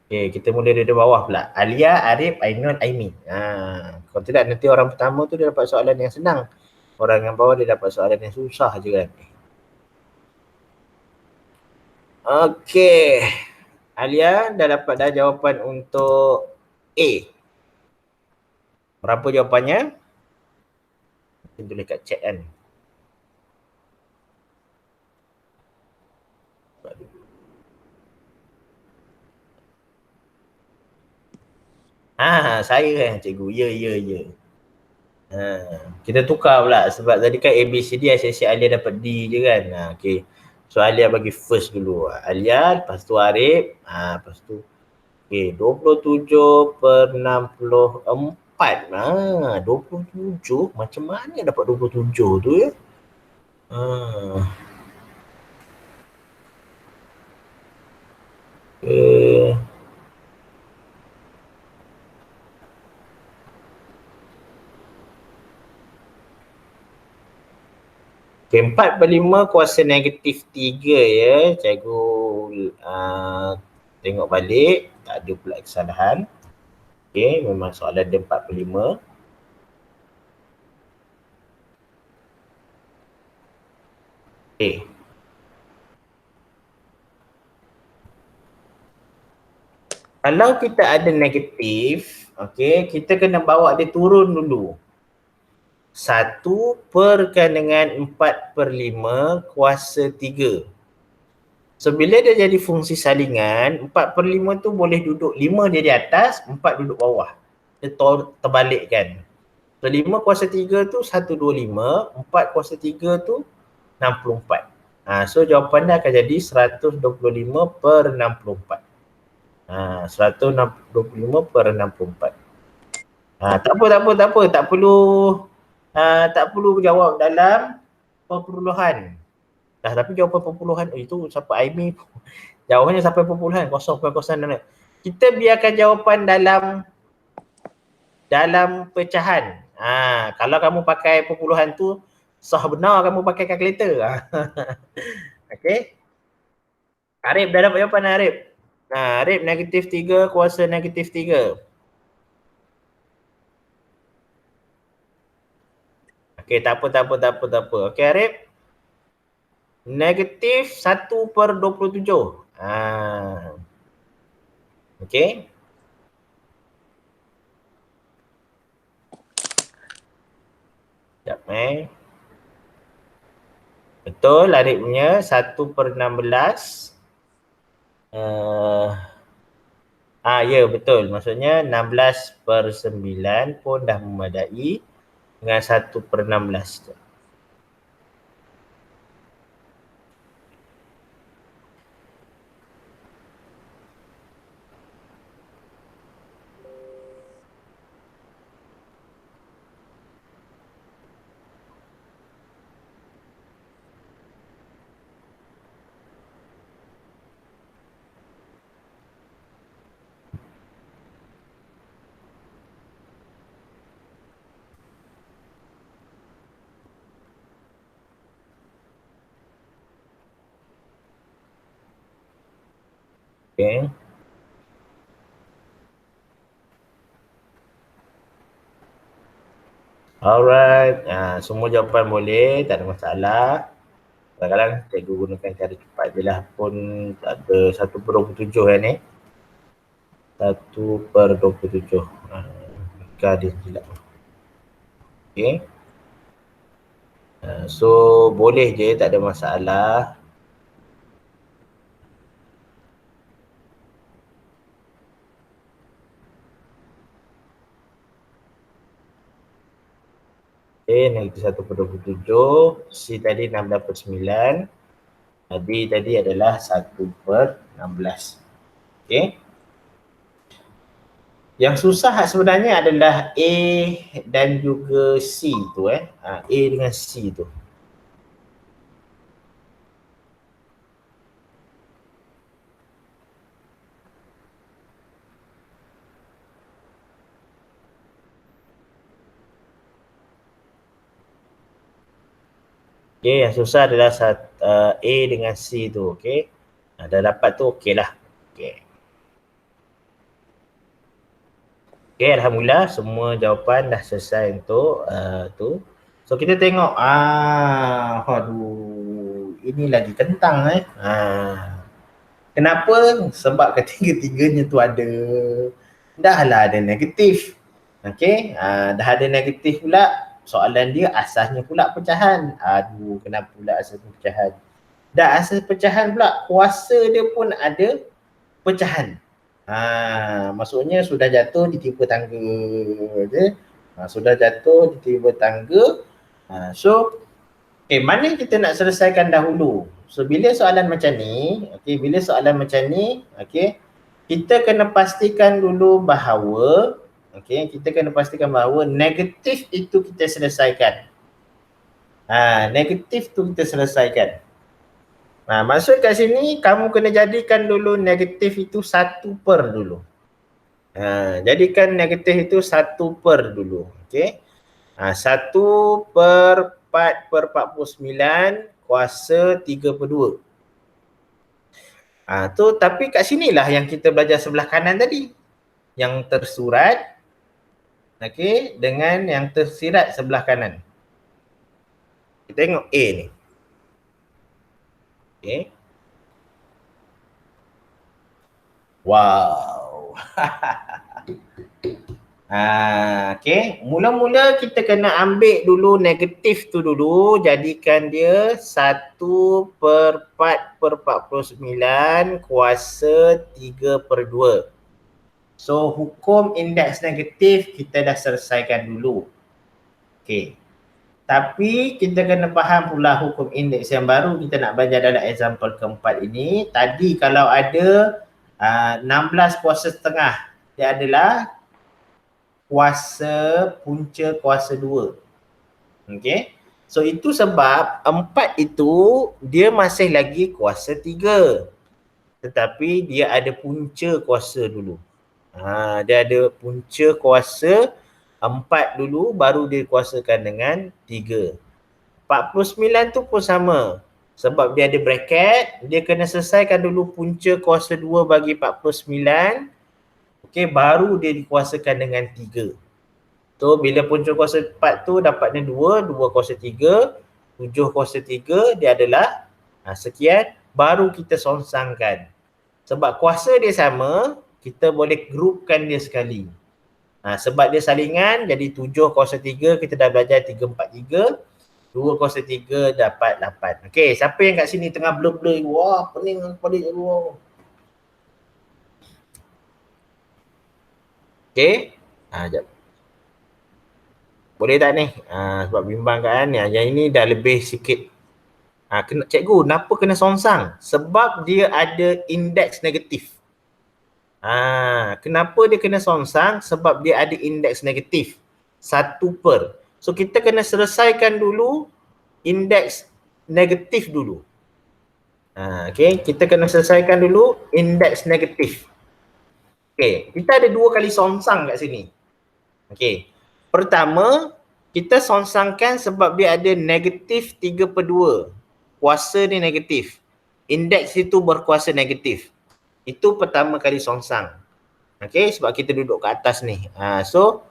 [SPEAKER 1] Okey, kita mula dari bawah pula. Alia, Arif, Ainun, Aimi. Kalau tidak nanti orang pertama tu dia dapat soalan yang senang. Orang yang bawah dia dapat soalan yang susah je kan. Okey. Alia dah dapat dah jawapan untuk A. Berapa jawapannya? Kita tulis kat chat kan. Saya kan cikgu. Ya. Kita tukar pula sebab tadi kan ABCD asyik-asyik Alia dapat D je kan. Okey. So Alia bagi first dulu. Alia, lepas tu Arif, lepas tu okey, 27/64. 27 macam mana dapat 27 tu ya? Okay, 4/5 kuasa negatif 3 ya. Cikgu tengok balik. Tak ada pula kesalahan. Okay, memang soalan dia 4/5. Okay. Kalau kita ada negatif, okay, kita kena bawa dia turun dulu. 1 perkan dengan 4/5 kuasa 3. So bila dia jadi fungsi salingan, 4/5 tu boleh duduk 5 dia di atas, 4 duduk bawah. Dia terbalikkan. So 5 kuasa 3 tu 125, 4 kuasa 3 tu 64. So jawapan dia akan jadi 125/64. 125/64. Tak apa. Tak perlu jawab dalam perpuluhan. Tapi jawapan perpuluhan itu siapa Aimi jawapannya sampai perpuluhan 0.06. Kita biarkan jawapan dalam pecahan. Kalau kamu pakai perpuluhan tu sah benar kamu pakai kalkulator. Okey. Arif dah dapat jawapan Arif. Arif negatif 3 kuasa negatif 3. Okey, tak apa. Okey Arif. Negatif 1/27. Okey. Sekejap Betul Arif punya 1/16. Ya betul. Maksudnya 16/9 pun dah memadai dengan 1/16 tu. Okay. Alright. Semua jawapan boleh, tak ada masalah. Kadang-kadang cikgu gunakan cara cepat je lah pun tak ada 1/27 kan ni. 1/27. Jika dia silap. Okay. So boleh je, tak ada masalah. Okay, negatif 1/27. C tadi 16/9. B tadi adalah 1/16. Okay. Yang susah sebenarnya adalah A dan juga C tu A dengan C tu. Okay, yang susah adalah A dengan C tu, okay. Dah dapat tu, okay lah. Okay. Okay, Alhamdulillah semua jawapan dah selesai untuk tu. So kita tengok, aduh, ini lagi kentang Kenapa? Sebab ketiga-tiganya tu dah lah ada negatif. Okay, dah ada negatif pula. Soalan dia asasnya pula pecahan. Aduh, kenapa pula asasnya pecahan? Dah asas pecahan pula, kuasa dia pun ada pecahan. Maksudnya sudah jatuh ditimpa tangga je. Sudah jatuh ditimpa tangga. So, mana kita nak selesaikan dahulu? So, bila soalan macam ni, kita kena pastikan dulu bahawa negatif itu kita selesaikan. Negatif tu kita selesaikan. Maksud kat sini, kamu kena jadikan dulu negatif itu 1 per dulu. Jadikan negatif itu 1 per dulu. Okay. 1 per 4/49 kuasa 3/2. Tapi kat sinilah yang kita belajar sebelah kanan tadi. Yang tersurat dengan yang tersirat sebelah kanan. Kita tengok A ni. Okay. Wow. Okay. Mula-mula kita kena ambil dulu negatif tu dulu. Jadikan dia 1 per 4/49 kuasa 3/2. So, hukum indeks negatif kita dah selesaikan dulu. Okay. Tapi kita kena faham pula hukum indeks yang baru kita nak belajar dalam example keempat ini. Tadi kalau ada 16 kuasa setengah, dia adalah kuasa punca kuasa 2. Okay. So, itu sebab 4 itu dia masih lagi kuasa 3. Tetapi dia ada punca kuasa dulu. Dia ada punca kuasa 4 dulu, baru dia kuasakan dengan 3. 49 tu pun sama. Sebab dia ada bracket, dia kena selesaikan dulu punca kuasa 2 bagi 49. Okay, baru dia dikuasakan dengan 3. So, bila punca kuasa 4 tu dapatnya 2, 2 kuasa 3, 7 kuasa 3, dia adalah sekian, baru kita songsangkan. Sebab kuasa dia sama, kita boleh grupkan dia sekali. Sebab dia salingan, jadi 7 kuasa 3, kita dah belajar 343. 2 kuasa 3 dapat 8. Okey, siapa yang kat sini tengah blur-blur? Wah, pening kepala cikgu. Okey. Jap. Boleh tak ni? Sebab bimbang kan. Yang ini dah lebih sikit. Cikgu, kenapa kena songsang? Sebab dia ada indeks negatif. Kenapa dia kena songsang? Sebab dia ada indeks negatif. 1/. So, kita kena selesaikan dulu indeks negatif dulu. Okay, kita kena selesaikan dulu indeks negatif. Okay, kita ada 2 kali songsang kat sini. Okay, pertama, kita songsangkan sebab dia ada negatif 3/2. Kuasa ni negatif. Indeks itu berkuasa negatif. Itu pertama kali songsang. Okay, sebab kita duduk kat atas ni. So,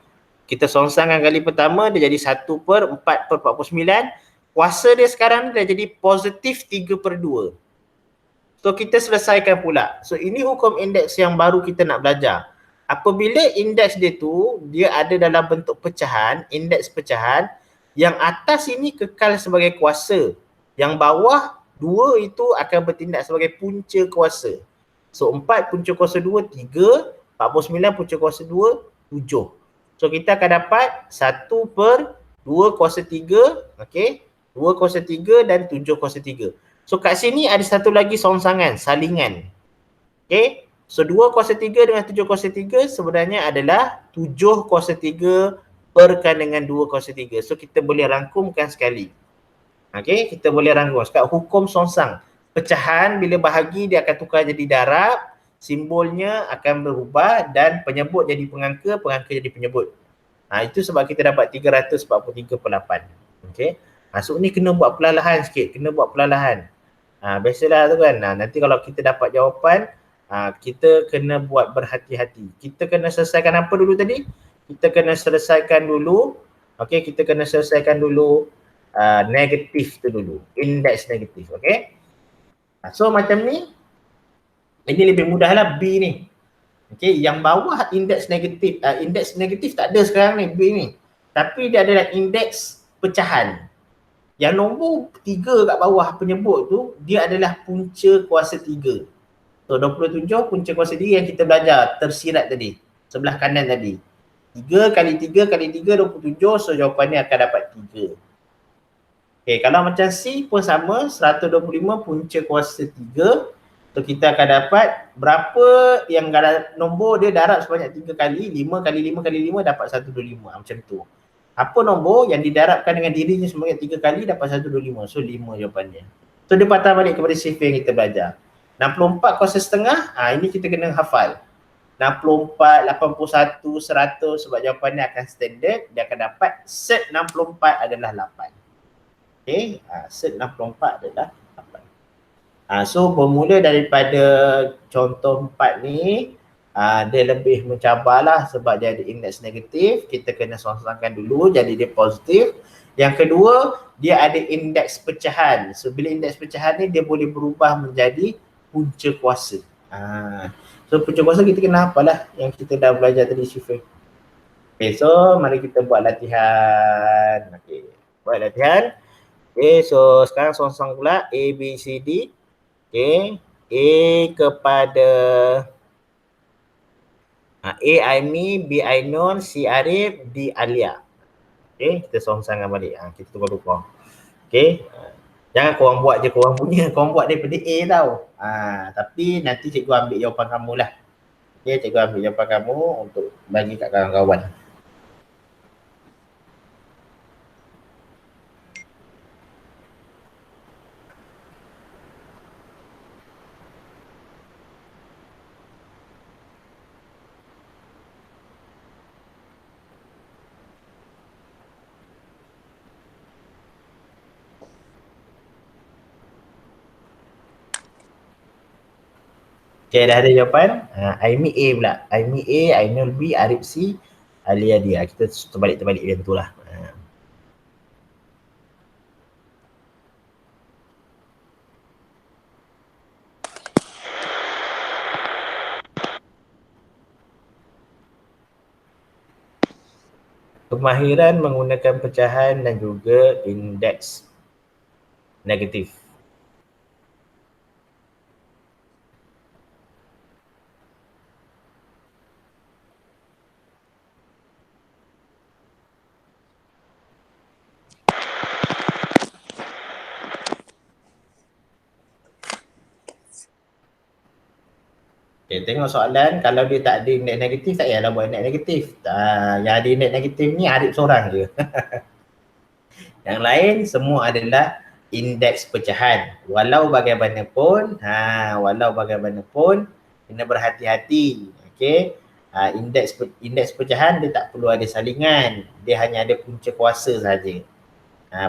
[SPEAKER 1] kita songsangkan kali pertama, dia jadi 1/4/49. Kuasa dia sekarang dah jadi positif 3/2. So, kita selesaikan pula. So, ini hukum indeks yang baru kita nak belajar. Apabila indeks dia tu, dia ada dalam bentuk pecahan, indeks pecahan, yang atas ini kekal sebagai kuasa. Yang bawah, 2 itu akan bertindak sebagai punca kuasa. So, 4 punca kuasa 2, 3. 49 punca kuasa 2, 7. So, kita akan dapat 1/2 kuasa 3, okay? 2 kuasa 3 dan 7 kuasa 3. So, kat sini ada satu lagi songsangan, salingan. Okay. So, 2 kuasa 3 dengan 7 kuasa 3 sebenarnya adalah 7 kuasa 3 perkan dengan 2 kuasa 3. So, kita boleh rangkumkan sekali. Okay, kita boleh rangkum. Sekarang hukum songsang. Pecahan bila bahagi dia akan tukar jadi darab, simbolnya akan berubah dan penyebut jadi pengangka, pengangka jadi penyebut. Itu sebab kita dapat 343/8. Okay. So, ni kena buat perlahan sikit, kena buat perlahan. Biasalah tu kan. Nanti kalau kita dapat jawapan, kita kena buat berhati-hati. Kita kena selesaikan apa dulu tadi? Kita kena selesaikan dulu, okey, kita kena selesaikan dulu negatif tu dulu, indeks negatif, okey. So macam ni, ini lebih mudah lah B ni. Okey, yang bawah indeks negatif tak ada sekarang ni B ni. Tapi dia adalah indeks pecahan. Yang nombor 3 kat bawah penyebut tu, dia adalah punca kuasa 3. So, 27 punca kuasa 3 yang kita belajar tersirat tadi, sebelah kanan tadi. 3 kali 3 kali 3, 27. So, jawapannya akan dapat 3. Okay, kalau macam C pun sama, 125 punca kuasa 3. So, kita akan dapat berapa yang nombor dia darab sebanyak 3 kali. 5 kali 5 kali 5 dapat 125. Macam tu. Apa nombor yang didarabkan dengan dirinya sebanyak 3 kali dapat 125. So 5 jawapannya. So dia patah balik kepada sifar yang kita belajar. 64 kuasa setengah, ini kita kena hafal. 64, 81, 100 sebab jawapannya akan standard. Dia akan dapat set 64 adalah 8. Okay, set 64 adalah 8. So bermula daripada contoh 4 ni, dia lebih mencabarlah sebab dia ada indeks negatif. Kita kena songsangkan dulu jadi dia positif. Yang kedua, dia ada indeks pecahan. So bila indeks pecahan ni dia boleh berubah menjadi punca kuasa. So punca kuasa kita kena hafal lah yang kita dah belajar tadi Syifah. Okay, so mari kita buat latihan. Okay, buat latihan. Okay, so sekarang songsang pula A, B, C, D. Okay, A kepada A Aimi, B Ainun, C Arif, D Alia. Okay, kita songsangkan balik. Kita tukar-tukar. Okay, jangan korang buat je korang punya. Korang buat daripada A tau. Tapi nanti cikgu ambil jawapan kamu lah. Okay, cikgu ambil jawapan kamu untuk bagi kat kawan-kawan. Okay, dah ada jawapan. Aimi A pula. Aimi A, Ainul B, Arif C, Alia D. Kita terbalik-terbalik macam tu lah. kemahiran menggunakan pecahan dan juga indeks negatif. Okay, tengok soalan, kalau dia tak ada indeks negatif, tak payahlah buat indeks negatif. Yang ada indeks negatif ni Arif seorang je. Yang lain semua adalah indeks pecahan. Walau bagaimanapun, kena berhati-hati. Okey. Indeks pecahan dia tak perlu ada salingan. Dia hanya ada punca kuasa saja.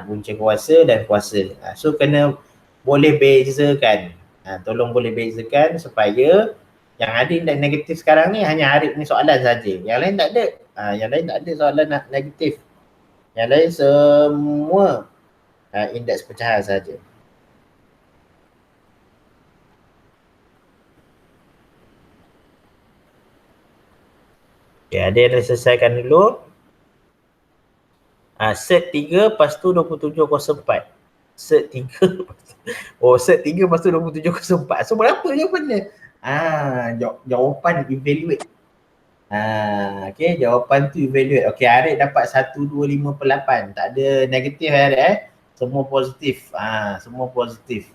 [SPEAKER 1] Punca kuasa dan kuasa. So kena boleh bezakan. Tolong boleh bezakan supaya yang ada indeks negatif sekarang ni hanya Arif ni soalan saja. Yang lain tak ada. Yang lain tak ada soalan negatif. Yang lain semua indeks pecahan saja. Okay, ada yang dah selesaikan dulu. Set 3 lepas tu 2704. Set 3 set 3 lepas tu 2704. So berapa jawapannya? Jawapan evaluate. Okay, jawapan tu evaluate. Okay, Arif dapat 125/8. Tak ada negatif Arif Semua positif. Semua positif.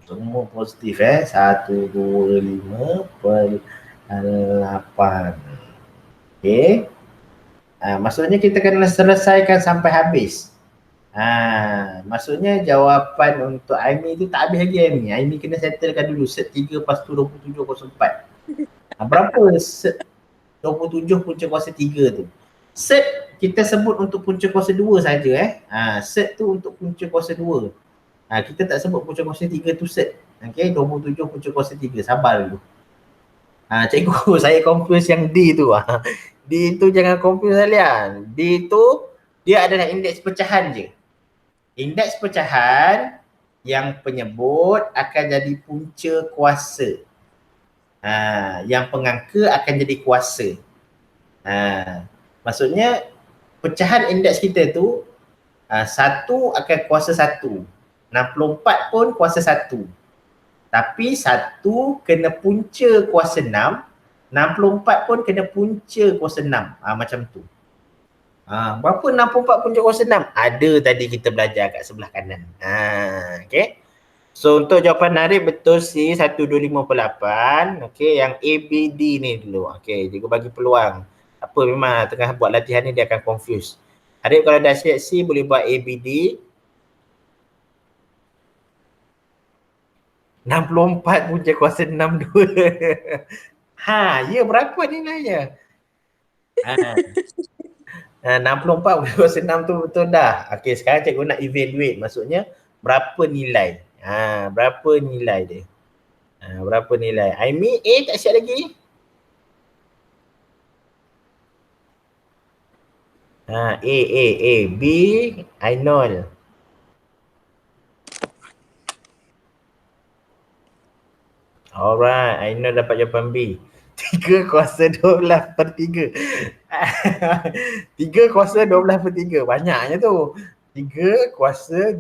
[SPEAKER 1] Semua positif 125/8. Okay. Maksudnya kita kena selesaikan sampai habis. Maksudnya jawapan untuk Aimi tu tak habis lagi Aimi. Aimi kena settlekan dulu set 3 lepas tu 2704. Berapa set 27 punca kuasa 3 tu? Set kita sebut untuk punca kuasa 2 saja set tu untuk punca kuasa 2. Kita tak sebut punca kuasa 3 tu set. Okay, 27 punca kuasa 3. Sabar dulu. Cikgu saya confuse yang D tu. D tu jangan confuse kalian. D tu dia adalah indeks pecahan je. Indeks pecahan yang penyebut akan jadi punca kuasa. Yang pengangka akan jadi kuasa. Maksudnya pecahan indeks kita tu 1 akan kuasa 1. 64 pun kuasa 1. Tapi 1 kena punca kuasa 6. 64 pun kena punca kuasa 6. Macam tu. Berapa 64 punca kuasa 6? Ada tadi kita belajar kat sebelah kanan. Okay. So untuk jawapan Arif betul C 125/8. Okay, yang A, B, D ni dulu. Okay, cikgu bagi peluang. Apa memang tengah buat latihan ni dia akan confuse. Arif kalau dah siap C boleh buat A, B, D. 64 punca kuasa 62. Ya berapa nilainya? 64 punca kuasa 6 tu betul dah. Okey, sekarang cikgu nak evaluate. Maksudnya berapa nilai? Berapa nilai dia? Berapa nilai? Aimi A tak siap lagi? A. B, Ainul. Alright, Ainul dapat jawapan B. 3 kuasa 12/3. 3 kuasa 12/3. Banyaknya tu. 3 kuasa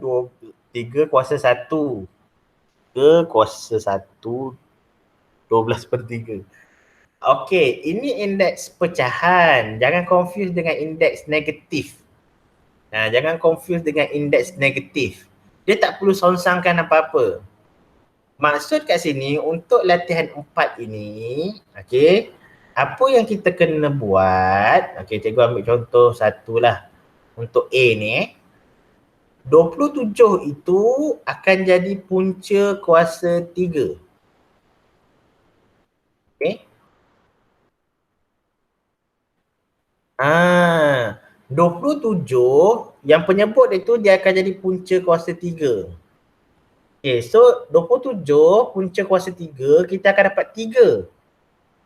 [SPEAKER 1] 3 kuasa 1. 3 kuasa 1 12/3. Okey, ini indeks pecahan. Jangan confuse dengan indeks negatif. Jangan confuse dengan indeks negatif. Dia tak perlu songsangkan apa-apa. Maksud kat sini untuk latihan 4 ini, okey, apa yang kita kena buat, okey, cikgu ambil contoh satu lah. Untuk A ni, 27 itu akan jadi punca kuasa 3. Okey. 27 yang penyebut itu dia akan jadi punca kuasa 3. Okay, so 27 punca kuasa 3, kita akan dapat 3.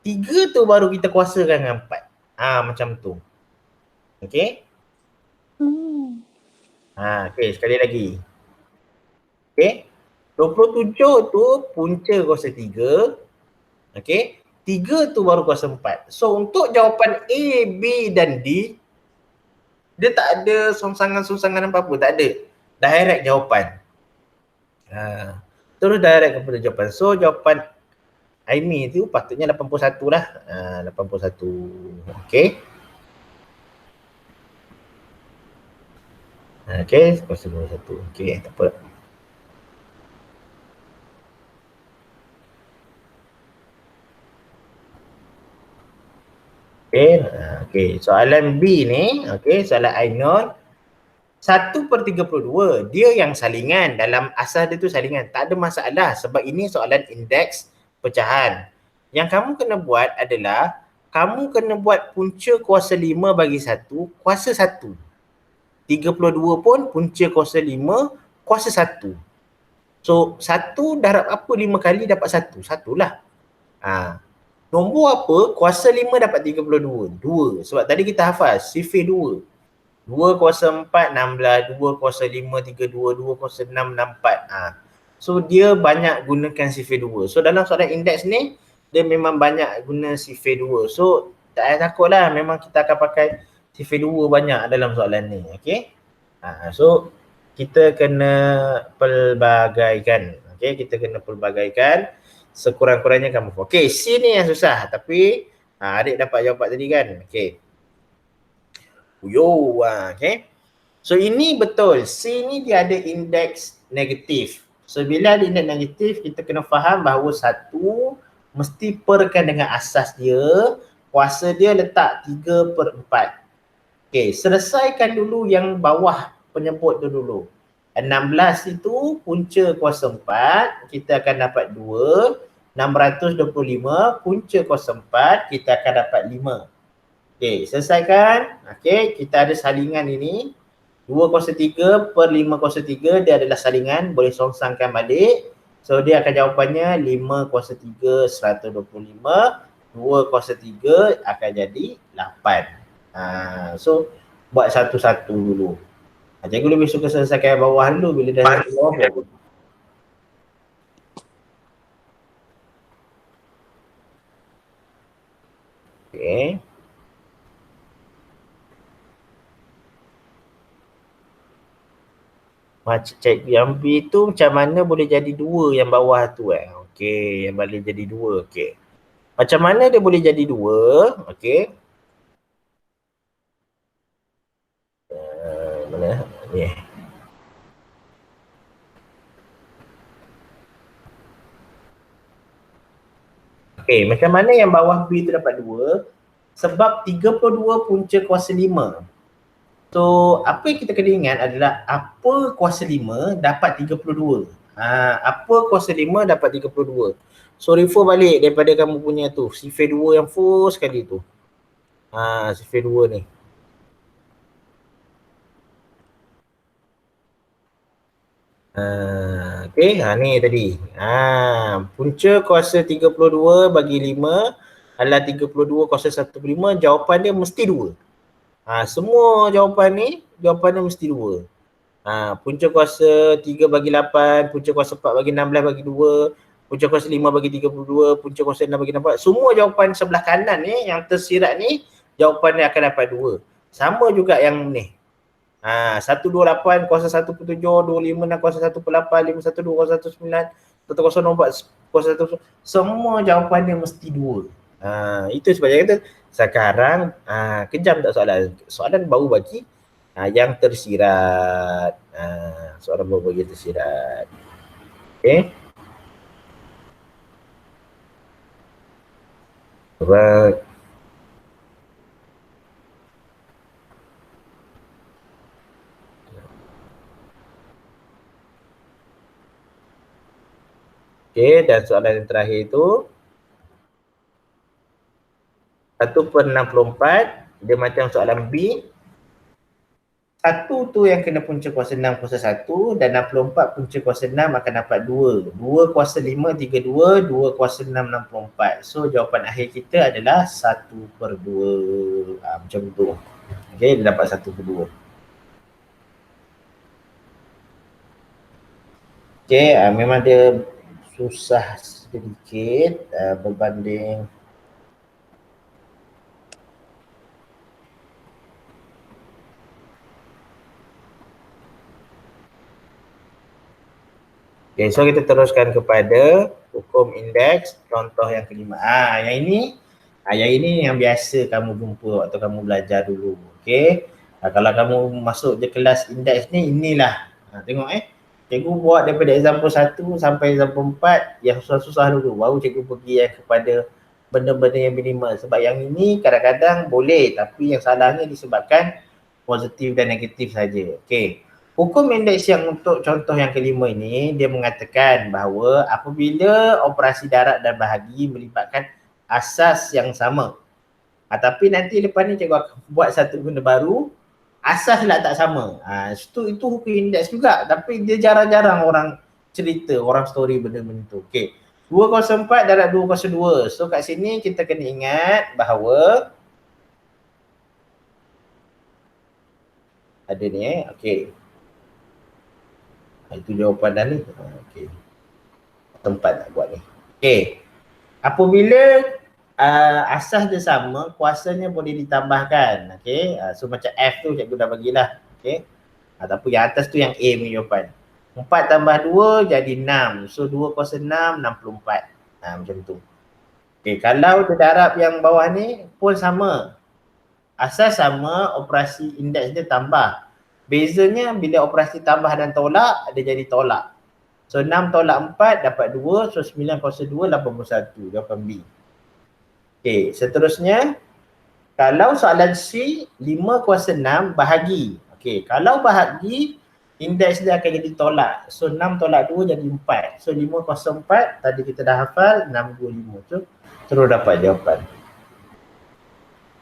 [SPEAKER 1] 3 tu baru kita kuasakan dengan 4. Macam tu. Okay. Okay, sekali lagi. Okay. 27 tu punca kuasa 3. Okay. 3 tu baru kuasa 4. So untuk jawapan A, B dan D, Dia tak ada songsangan-songsangan apa-apa, tak ada. Direct jawapan. Terus direct kepada jawapan. So jawapan Aimi tu patutnya 81 lah. 81. Okay. Okay, 81. Okay, tak apa. Okay, soalan B ni, okay, soalan Ainul, 1/32, dia yang salingan, dalam asal dia tu salingan, tak ada masalah sebab ini soalan indeks pecahan. Yang kamu kena buat adalah, kamu kena buat punca kuasa 5 bagi 1, kuasa 1. 32 pun punca kuasa 5, kuasa 1. So, 1 darab apa 5 kali dapat 1? 1 lah. Nombor apa? Kuasa 5 dapat 32. 2. Sebab tadi kita hafal, sifir 2. 2 kuasa 4, 16. 2 kuasa 5, 32. 2 kuasa 6, 64. So, dia banyak gunakan sifir 2. So, dalam soalan indeks ni, dia memang banyak guna sifir 2. So, tak payah takut lah. Memang kita akan pakai sifir 2 banyak dalam soalan ni. Okay? So, kita kena pelbagaikan. Okay? Kita kena pelbagaikan. Sekurang-kurangnya kamu. Okay, C ni yang susah. Tapi, adik dapat jawapan tadi kan? Okay. Okay. So ini betul, C ni dia ada indeks negatif. So bila ada indeks negatif, kita kena faham bahawa 1 mesti perkan dengan asas dia, kuasa dia letak 3/4. Okay, selesaikan dulu yang bawah penyebut tu dulu. 16 itu punca kuasa 4, kita akan dapat 2. 625 punca kuasa 4, kita akan dapat 5. Okay, selesaikan. Okay, kita ada salingan ini. 2 kuasa 3 per 5 kuasa 3, dia adalah salingan, boleh songsangkan balik. So, dia akan jawapannya 5 kuasa 3, 125. 2 kuasa 3 akan jadi 8. So, buat satu-satu dulu. Cikgu lebih suka selesaikan bawah dulu bila dah bawah pun. Okay. Macam cikgu yang B tu macam mana boleh jadi 2 yang bawah tu Okay, yang boleh jadi 2. Okay. Macam mana dia boleh jadi 2? Okay. Mana? Ni. Okay, macam mana yang bawah B tu dapat 2? Sebab 32 punca kuasa 5. So, apa yang kita kena ingat adalah apa kuasa 5 dapat 32. Apa kuasa 5 dapat 32. So, refer balik daripada kamu punya tu. Sifir 2 yang full sekali tu. Sifir 2 ni. Okay, ni tadi. Punca kuasa 32 bagi 5 adalah 32 kuasa 1/5. Jawapan dia mesti 2. Semua jawapan ni, jawapan dia mesti 2. Punca kuasa 3 bagi 8, punca kuasa 4 bagi 16 bagi 2, punca kuasa 5 bagi 32, punca kuasa 6 bagi 64. Semua jawapan sebelah kanan ni, yang tersirat ni, jawapan dia akan dapat 2. Sama juga yang ni. 128 kuasa 1/7, 256 kuasa 1/8, 512 kuasa 1/9, 1004 kuasa 1, semua jawapan dia mesti 2. Itu sebabnya kata sekarang kejam tak soalan. Soalan baru bagi yang tersirat. Soalan baru bagi tersirat. Okay. Right. Okay, dan soalan yang terakhir itu 1/64, dia macam soalan B. 1 tu yang kena punca kuasa 6 kuasa 1 dan 64 punca kuasa 6 akan dapat 2. 2 kuasa 5 32, 2 kuasa 6 64. So jawapan akhir kita adalah 1/2. Macam tu. Okay, dia dapat 1/2. Okay, memang dia susah sedikit berbanding Okay, so kita teruskan kepada hukum indeks contoh yang kelima. Yang ini yang biasa kamu jumpa waktu kamu belajar dulu. Okay. Kalau kamu masuk je kelas indeks ni, inilah. Tengok cikgu buat daripada example 1 sampai example 4 yang susah-susah dulu. Baru cikgu pergi yang kepada benda-benda yang minimal. Sebab yang ini kadang-kadang boleh, tapi yang salahnya disebabkan positif dan negatif saja. Okay. Hukum indeks yang untuk contoh yang kelima ini, dia mengatakan bahawa apabila operasi darat dan bahagi melibatkan asas yang sama. Tapi nanti lepas ni cikgu akan buat satu benda baru, asas lah tak sama. Itu hukum indeks juga, tapi dia jarang-jarang orang cerita, orang story benda-benda tu. Okay. 204 darat 202. So kat sini kita kena ingat bahawa ada ni okay. Itu jawapan dah ni. Okay. Tempat nak buat ni. Okay. Apabila asas dia sama, kuasanya boleh ditambahkan. Okay. So macam F tu cikgu dah bagilah. Okay. Ataupun yang atas tu yang A punya jawapan. 4 tambah 2 jadi 6. So 2 kuasa 6, 64. Macam tu. Okay. Kalau dia darab yang bawah ni pun sama. Asas sama, operasi indeks dia tambah. Bezanya bila operasi tambah dan tolak, dia jadi tolak. So 6 tolak 4 dapat 2. So 9 kuasa 2, 81. Jawapan B. Okay, seterusnya. Kalau soalan C, 5 kuasa 6 bahagi. Okay, kalau bahagi, indeks dia akan jadi tolak. So 6 tolak 2 jadi 4. So 5 kuasa 4, tadi kita dah hafal, 6, 2, 5. So terus dapat jawapan.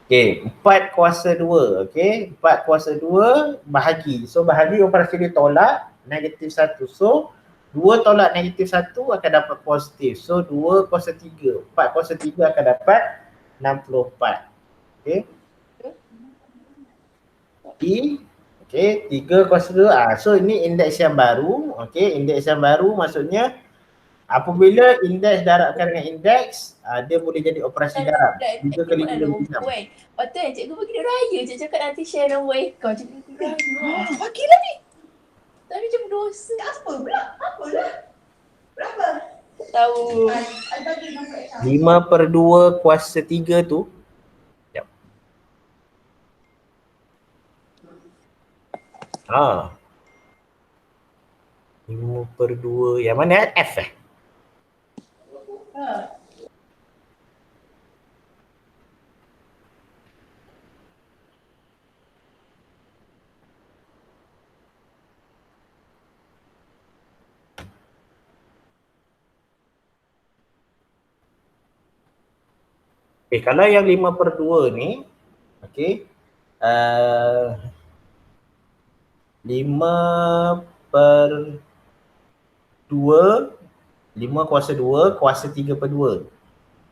[SPEAKER 1] Okay, 4 kuasa 2. Okay, 4 kuasa 2 bahagi. So bahagi operasi dia tolak, negatif 1. So 2 tolak negatif 1 akan dapat positif. So 2 kuasa 3. 4 kuasa 3 akan dapat 64. Okay. E. Okay, 3 kuasa 2. So ini indeks yang baru. Okay, indeks yang baru maksudnya apabila indeks darabkan dengan indeks, dia boleh jadi operasi darab. 3 kali 2 jadi 6.
[SPEAKER 2] Lepas tu cikgu bagi dia raya je cakap nanti share nombor ekor. Cikgu bagi raya. Bagilah ni. Tapi macam dosa. Apa pula? Apalah. Berapa? Tak tahu.
[SPEAKER 1] 5/2 kuasa 3 tu. Sekejap. 5/2. Yang mana F Okay, kalau yang 5/2 ni, okay, 5/2, 5 kuasa 2, kuasa 3/2.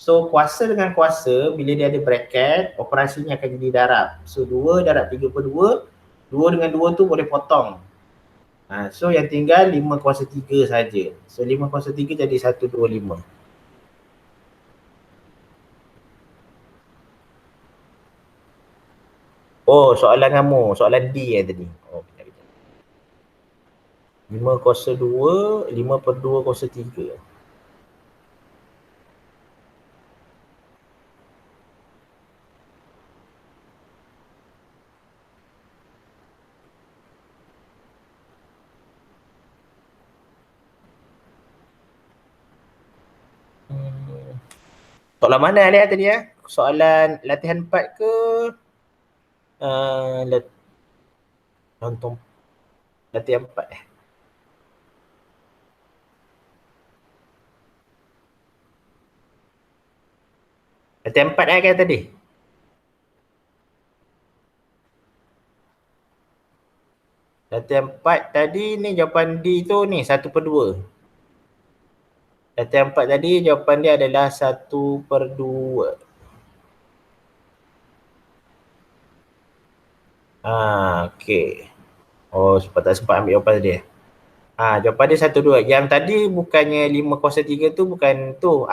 [SPEAKER 1] So kuasa dengan kuasa, bila dia ada bracket, operasinya akan jadi darab. So 2 darab 3/2, 2 dengan 2 tu boleh potong. So yang tinggal 5 kuasa 3 saja. So 5 kuasa 3 jadi 125. Oh, soalan kamu, soalan D tadi. Oh, 5 kuasa 2, 5/2 kuasa 3. Soalan mana ni tadi Soalan latihan 4 ke? Contoh latihan 4 Latihan 4 kan tadi? Latihan 4 tadi ni jawapan D tu ni 1/2. Latihan 4 tadi jawapan dia adalah 1/2. Okay. Oh, tak sempat ambil jawapan tadi. Jawapan dia 1/2. Yang tadi bukannya 5 kuasa 3 tu bukan tu.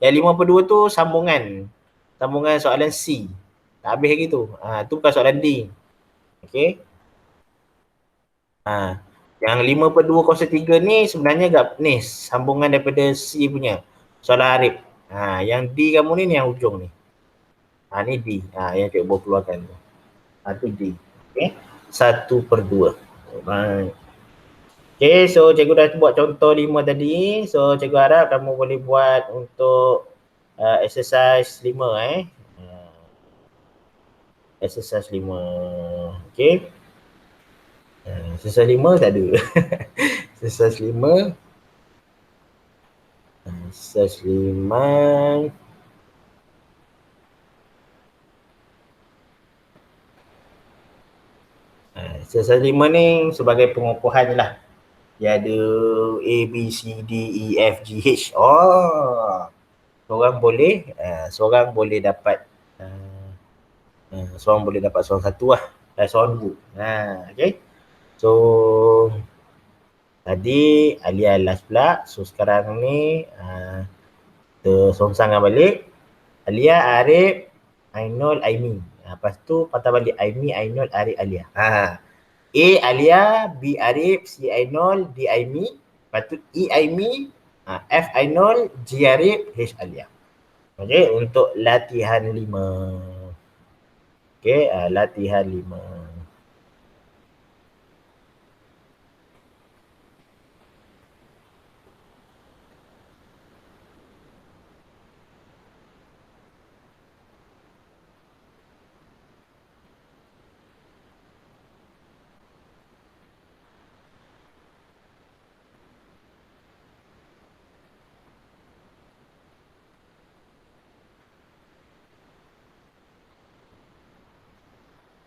[SPEAKER 1] Yang 5/2 tu sambungan. Sambungan soalan C. Tak habis lagi tu. Tu bukan soalan D. Okay. Yang 5/2 3 ni sebenarnya ni sambungan daripada C punya. Soalan Arif. Yang D kamu ni yang hujung ni. Ni D. Yang cikgu baru keluarkan tu. Tu D. Okay. 1/2. Alright. Okay, so cikgu dah buat contoh 5 tadi. So cikgu harap kamu boleh buat untuk exercise 5 exercise 5. Okay. Exercise 5 tak ada. Exercise 5. Exercise 5. Exercise 5 ni sebagai pengukuhan je lah. Dia ada A, B, C, D, E, F, G, H. Seorang boleh dapat seorang satu lah. Seorang dua. Okay. So tadi Alia last pula. So sekarang ni kita songsangkan balik. Alia, Arif, Ainul, Aimi. Lepas tu patah balik Aimi, Ainul, Arif, Alia. A Alia, B Arif, C Ainul, D Aimi. Lepas tu E Aimi, F Ainul, G Arif, H Alia. Okay, untuk latihan 5. Okay, latihan 5.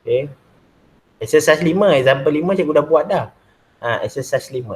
[SPEAKER 1] Okay. Exercise 5, example 5 cikgu dah buat dah. Exercise 5.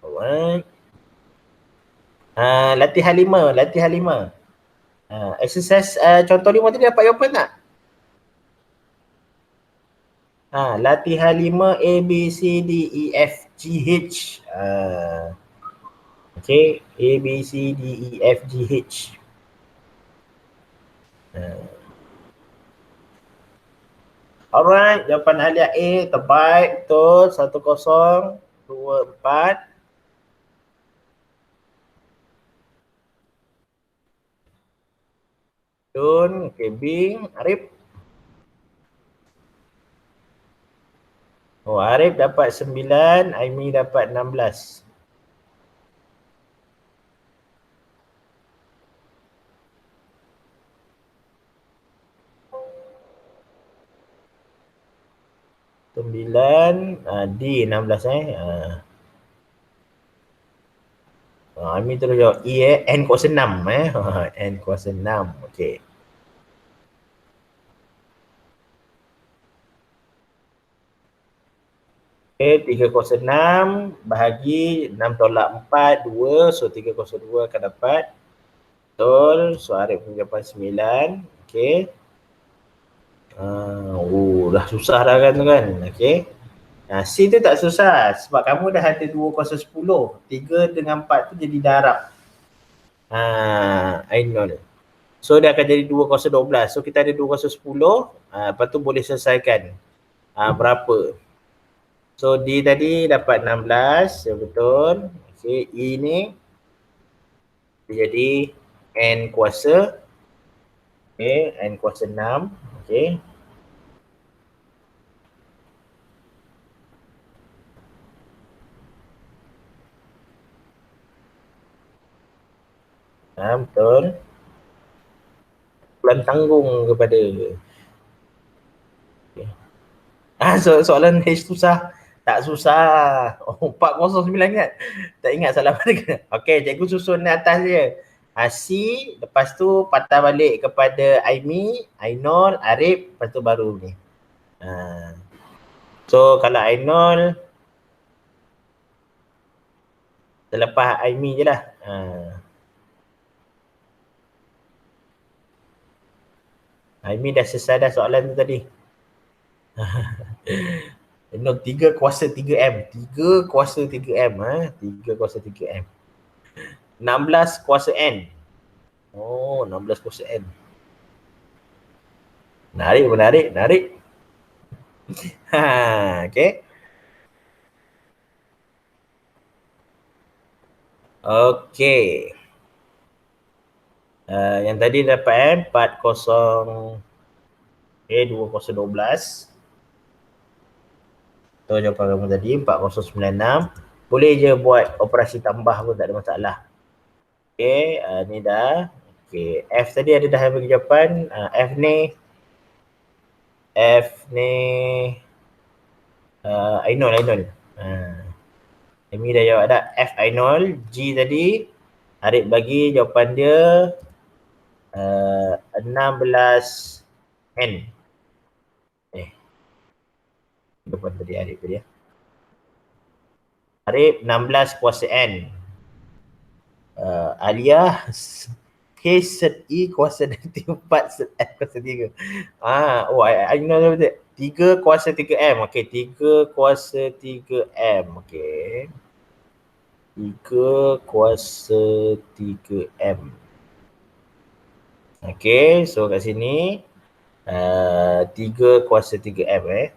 [SPEAKER 1] Alright. Latihan 5. Exercise contoh 5 tadi dapat jawapan tak? Latihan 5 A, B, C, D, E, F, G, H. Okay, A, B, C, D, E, F, G, H. Alright, jawapan Alia A terbaik, betul. 1-0, 2-4. Dun, okay, Bing, Arif. Arif dapat 9, Aimi dapat 16. D 16 Aimi terus jawab E N kuasa 6 N kuasa 6. Okey. Okay, 3 kuasa 6 bahagi 6 tolak 4, 2. So 3 kuasa 2 akan dapat. Betul. So Arif punya jawapan 9. Okay. Dah susah dah kan tu kan. Okay. C tu tak susah sebab kamu dah ada 2 kuasa 10. 3 dengan 4 tu jadi darab. Ainul. So dia akan jadi 2 kuasa 12. So kita ada 2 kuasa 10. Lepas tu boleh selesaikan. Berapa? So D tadi dapat 16. Ya betul. Okay. E ni dia jadi N kuasa. Okay. N kuasa 6. Okay. Betul. Bulan tanggung kepada. Soalan H susah. Tak susah. Oh, 409 kan? Tak ingat salah mana ke? Okey, cikgu susun atas dia. C, lepas tu patah balik kepada Aimi, Ainul, Arif, lepas tu baru ni. So kalau Ainul, selepas Aimi je lah. Aimi dah selesai dah soalan tu tadi. Ainul 3 kuasa 3M. 3 kuasa 3M. 3 kuasa 3M. 16 kuasa N. Oh, 16 kuasa N. Menarik. Okay. Okay. Yang tadi dapat 40 2012. Tu jawapan kamu tadi 4096. Boleh je buat operasi tambah pun tak ada masalah. Okay, ni dah. Okay, F tadi ada dah bagi jawapan. F ni Ainul. Amy dah jawab dah. F Ainul. G tadi Arif bagi jawapan dia 16N. Jawapan tadi Arif tadi ya. Arif 16 kuasa N. Alia H set E kuasa 24 set F kuasa 3. Ainul betul. 3 kuasa 3M. Okey, 3 kuasa 3M. Okey. 3 kuasa 3M. Okey, so kat sini 3 kuasa 3M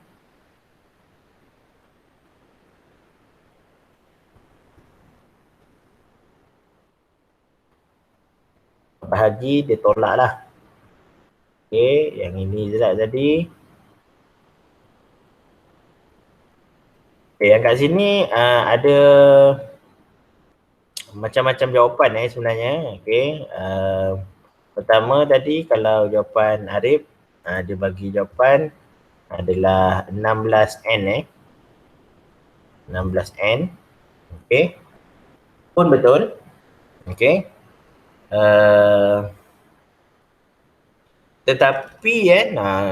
[SPEAKER 1] Haji dia tolak lah. Okey, yang ini je lah tadi. Okay, yang kat sini ada macam-macam jawapan sebenarnya. Okey, pertama tadi kalau jawapan Arif, dia bagi jawapan adalah 16N 16N. Okey. Pun betul. Okey. Tetapi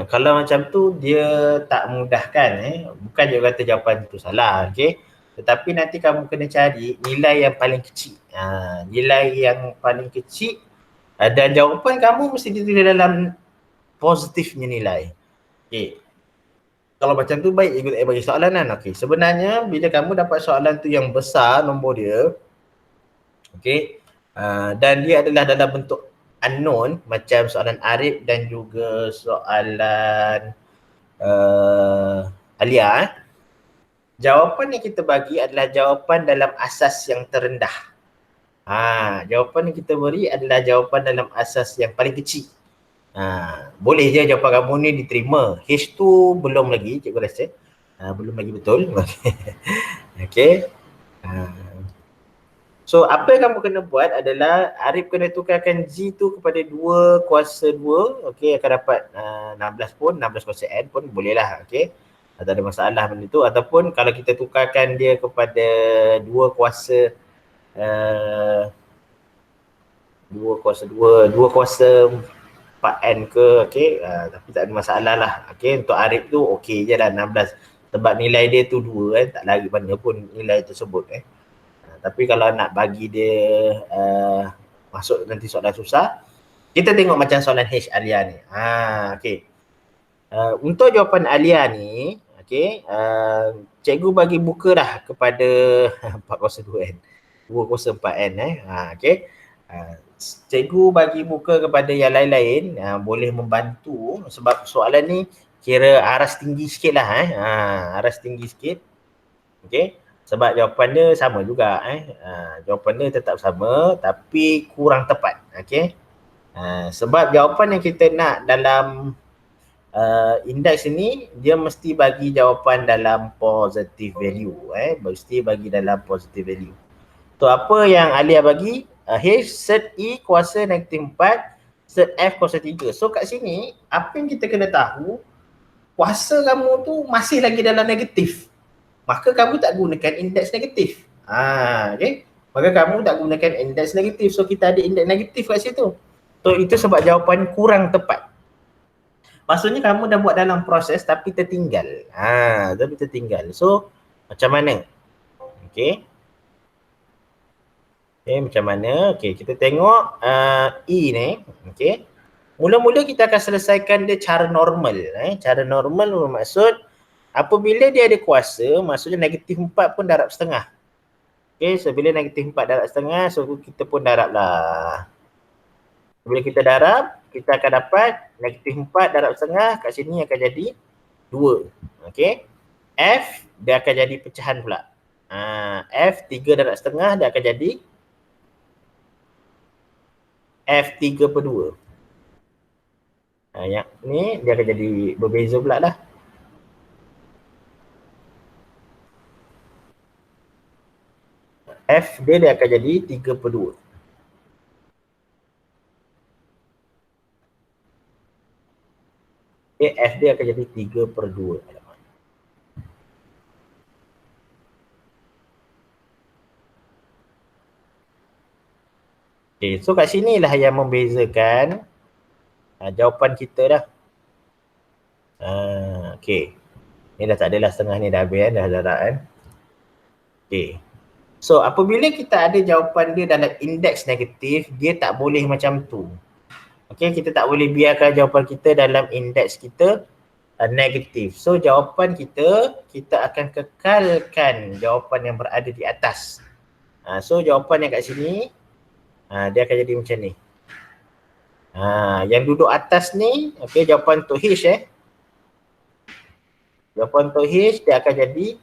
[SPEAKER 1] kalau macam tu dia tak mudahkan bukan dia kata jawapan tu salah, okey. Tetapi nanti kamu kena cari nilai yang paling kecil. Nilai yang paling kecil dan jawapan kamu mesti ditulis dalam positifnya nilai. Okey. Kalau macam tu baik ikut bagi soalan kan. Okey, sebenarnya bila kamu dapat soalan tu yang besar nombor dia, okey, dan dia adalah dalam bentuk unknown macam soalan Arif dan juga soalan Alia, jawapan yang kita bagi adalah jawapan dalam asas yang terendah. Jawapan yang kita beri adalah jawapan dalam asas yang paling kecil. Boleh je jawapan kamu ni diterima. H tu belum lagi, cikgu rasa. Belum lagi betul. Okey. So apa yang kamu kena buat adalah Arif kena tukarkan G tu kepada 2 kuasa 2. Okey, akan dapat 16 pun, 16 kuasa N pun boleh lah. Okey, tak ada masalah benda tu. Ataupun kalau kita tukarkan dia kepada 2 kuasa 2 kuasa 4N ke, okey, tapi tak ada masalah lah. Okey, untuk Arif tu okey je lah 16. Sebab nilai dia tu 2 tak lari mana pun nilai tersebut Tapi kalau nak bagi dia masuk nanti soalan susah, kita tengok macam soalan H Alia ni. Okey. Untuk jawapan Alia ni, okey, cikgu bagi buka dah kepada 402N. 2 kuasa 4N okey. Cikgu bagi buka kepada yang lain-lain, boleh membantu sebab soalan ni kira aras tinggi sikit lah aras tinggi sikit. Okey. Sebab jawapan dia sama juga jawapan dia tetap sama tapi kurang tepat. Okey. Sebab jawapan yang kita nak dalam indeks ini dia mesti bagi jawapan dalam positive value mesti bagi dalam positive value. So apa yang Alia bagi? H set E kuasa -4 set F kuasa 3. So kat sini, apa yang kita kena tahu, kuasa kamu tu masih lagi dalam negatif. Maka kamu tak gunakan indeks negatif. Okay. Maka kamu tak gunakan indeks negatif. So kita ada indeks negatif kat situ. So itu sebab jawapan kurang tepat. Maksudnya kamu dah buat dalam proses tapi tertinggal. Tapi tertinggal. So macam mana? Okay. Okay, macam mana? Okay, kita tengok E ni. Okay. Mula-mula kita akan selesaikan dia cara normal. Cara normal bermaksud apabila dia ada kuasa, maksudnya negatif 4 pun darab setengah. Okay, so bila negatif 4 darab setengah, so kita pun darab lah. Bila kita darab, kita akan dapat negatif 4 darab setengah, kat sini akan jadi 2. Okay. F, dia akan jadi pecahan pula. F 3 darab setengah, dia akan jadi F 3/2. Yang ni, dia akan jadi berbeza pula dah. F dia akan jadi 3/2. Okay, F dia akan jadi 3/2. Okay, so kat sini lah yang membezakan jawapan kita dah. Okay. Ni dah tak adalah setengah ni dah habis kan, dah darab kan. Okay. So apabila kita ada jawapan dia dalam indeks negatif, dia tak boleh macam tu. Okay, kita tak boleh biarkan jawapan kita dalam indeks kita negatif. So jawapan kita akan kekalkan jawapan yang berada di atas. So jawapan yang kat sini, dia akan jadi macam ni. Yang duduk atas ni, okay, jawapan untuk H jawapan untuk H dia akan jadi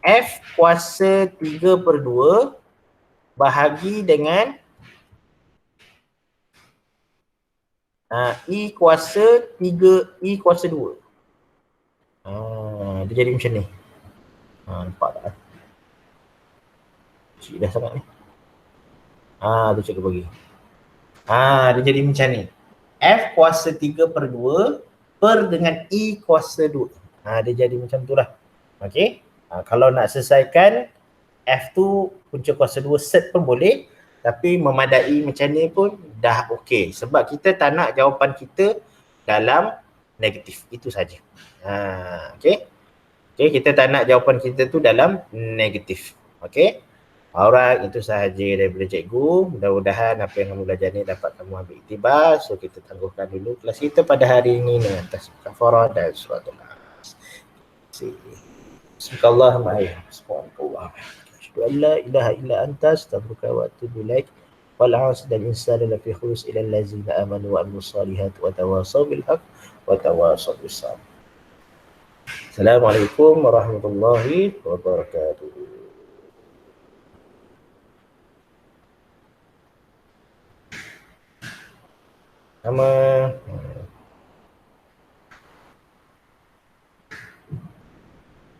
[SPEAKER 1] F kuasa 3/2 bahagi dengan E kuasa 3, E kuasa 2. Dia jadi macam ni. Nampak tak? Cik dah sangat ni. Tu cikgu bagi. Dia jadi macam ni. F kuasa 3/2 per dengan E kuasa 2. Dia jadi macam tu lah. Okay. Kalau nak selesaikan F tu punca kuasa 2 set pun boleh. Tapi memadai macam ni pun dah okey. Sebab kita tak nak jawapan kita dalam negatif. Itu saja. Okay. Okay, kita tak nak jawapan kita tu dalam negatif. Okay. Alright, itu sahaja daripada cikgu. Mudah-mudahan apa yang kamu belajar ni dapat kamu ambil iktibar. So kita tangguhkan dulu kelas kita pada hari ini dengan tasbih kafarah dan suratul Nas. Bismillahirrahmanirrahim. Subhanallah. Asyhadu an la ilaha illa anta astaghfiruka wa atubu ilaik. Wal 'asri dan insana lafi khusr ila allazina amanu wa amilus solihat wa tawasaw bil haqq wa tawasaw bis sabr. Assalamualaikum warahmatullahi wabarakatuh. Sama.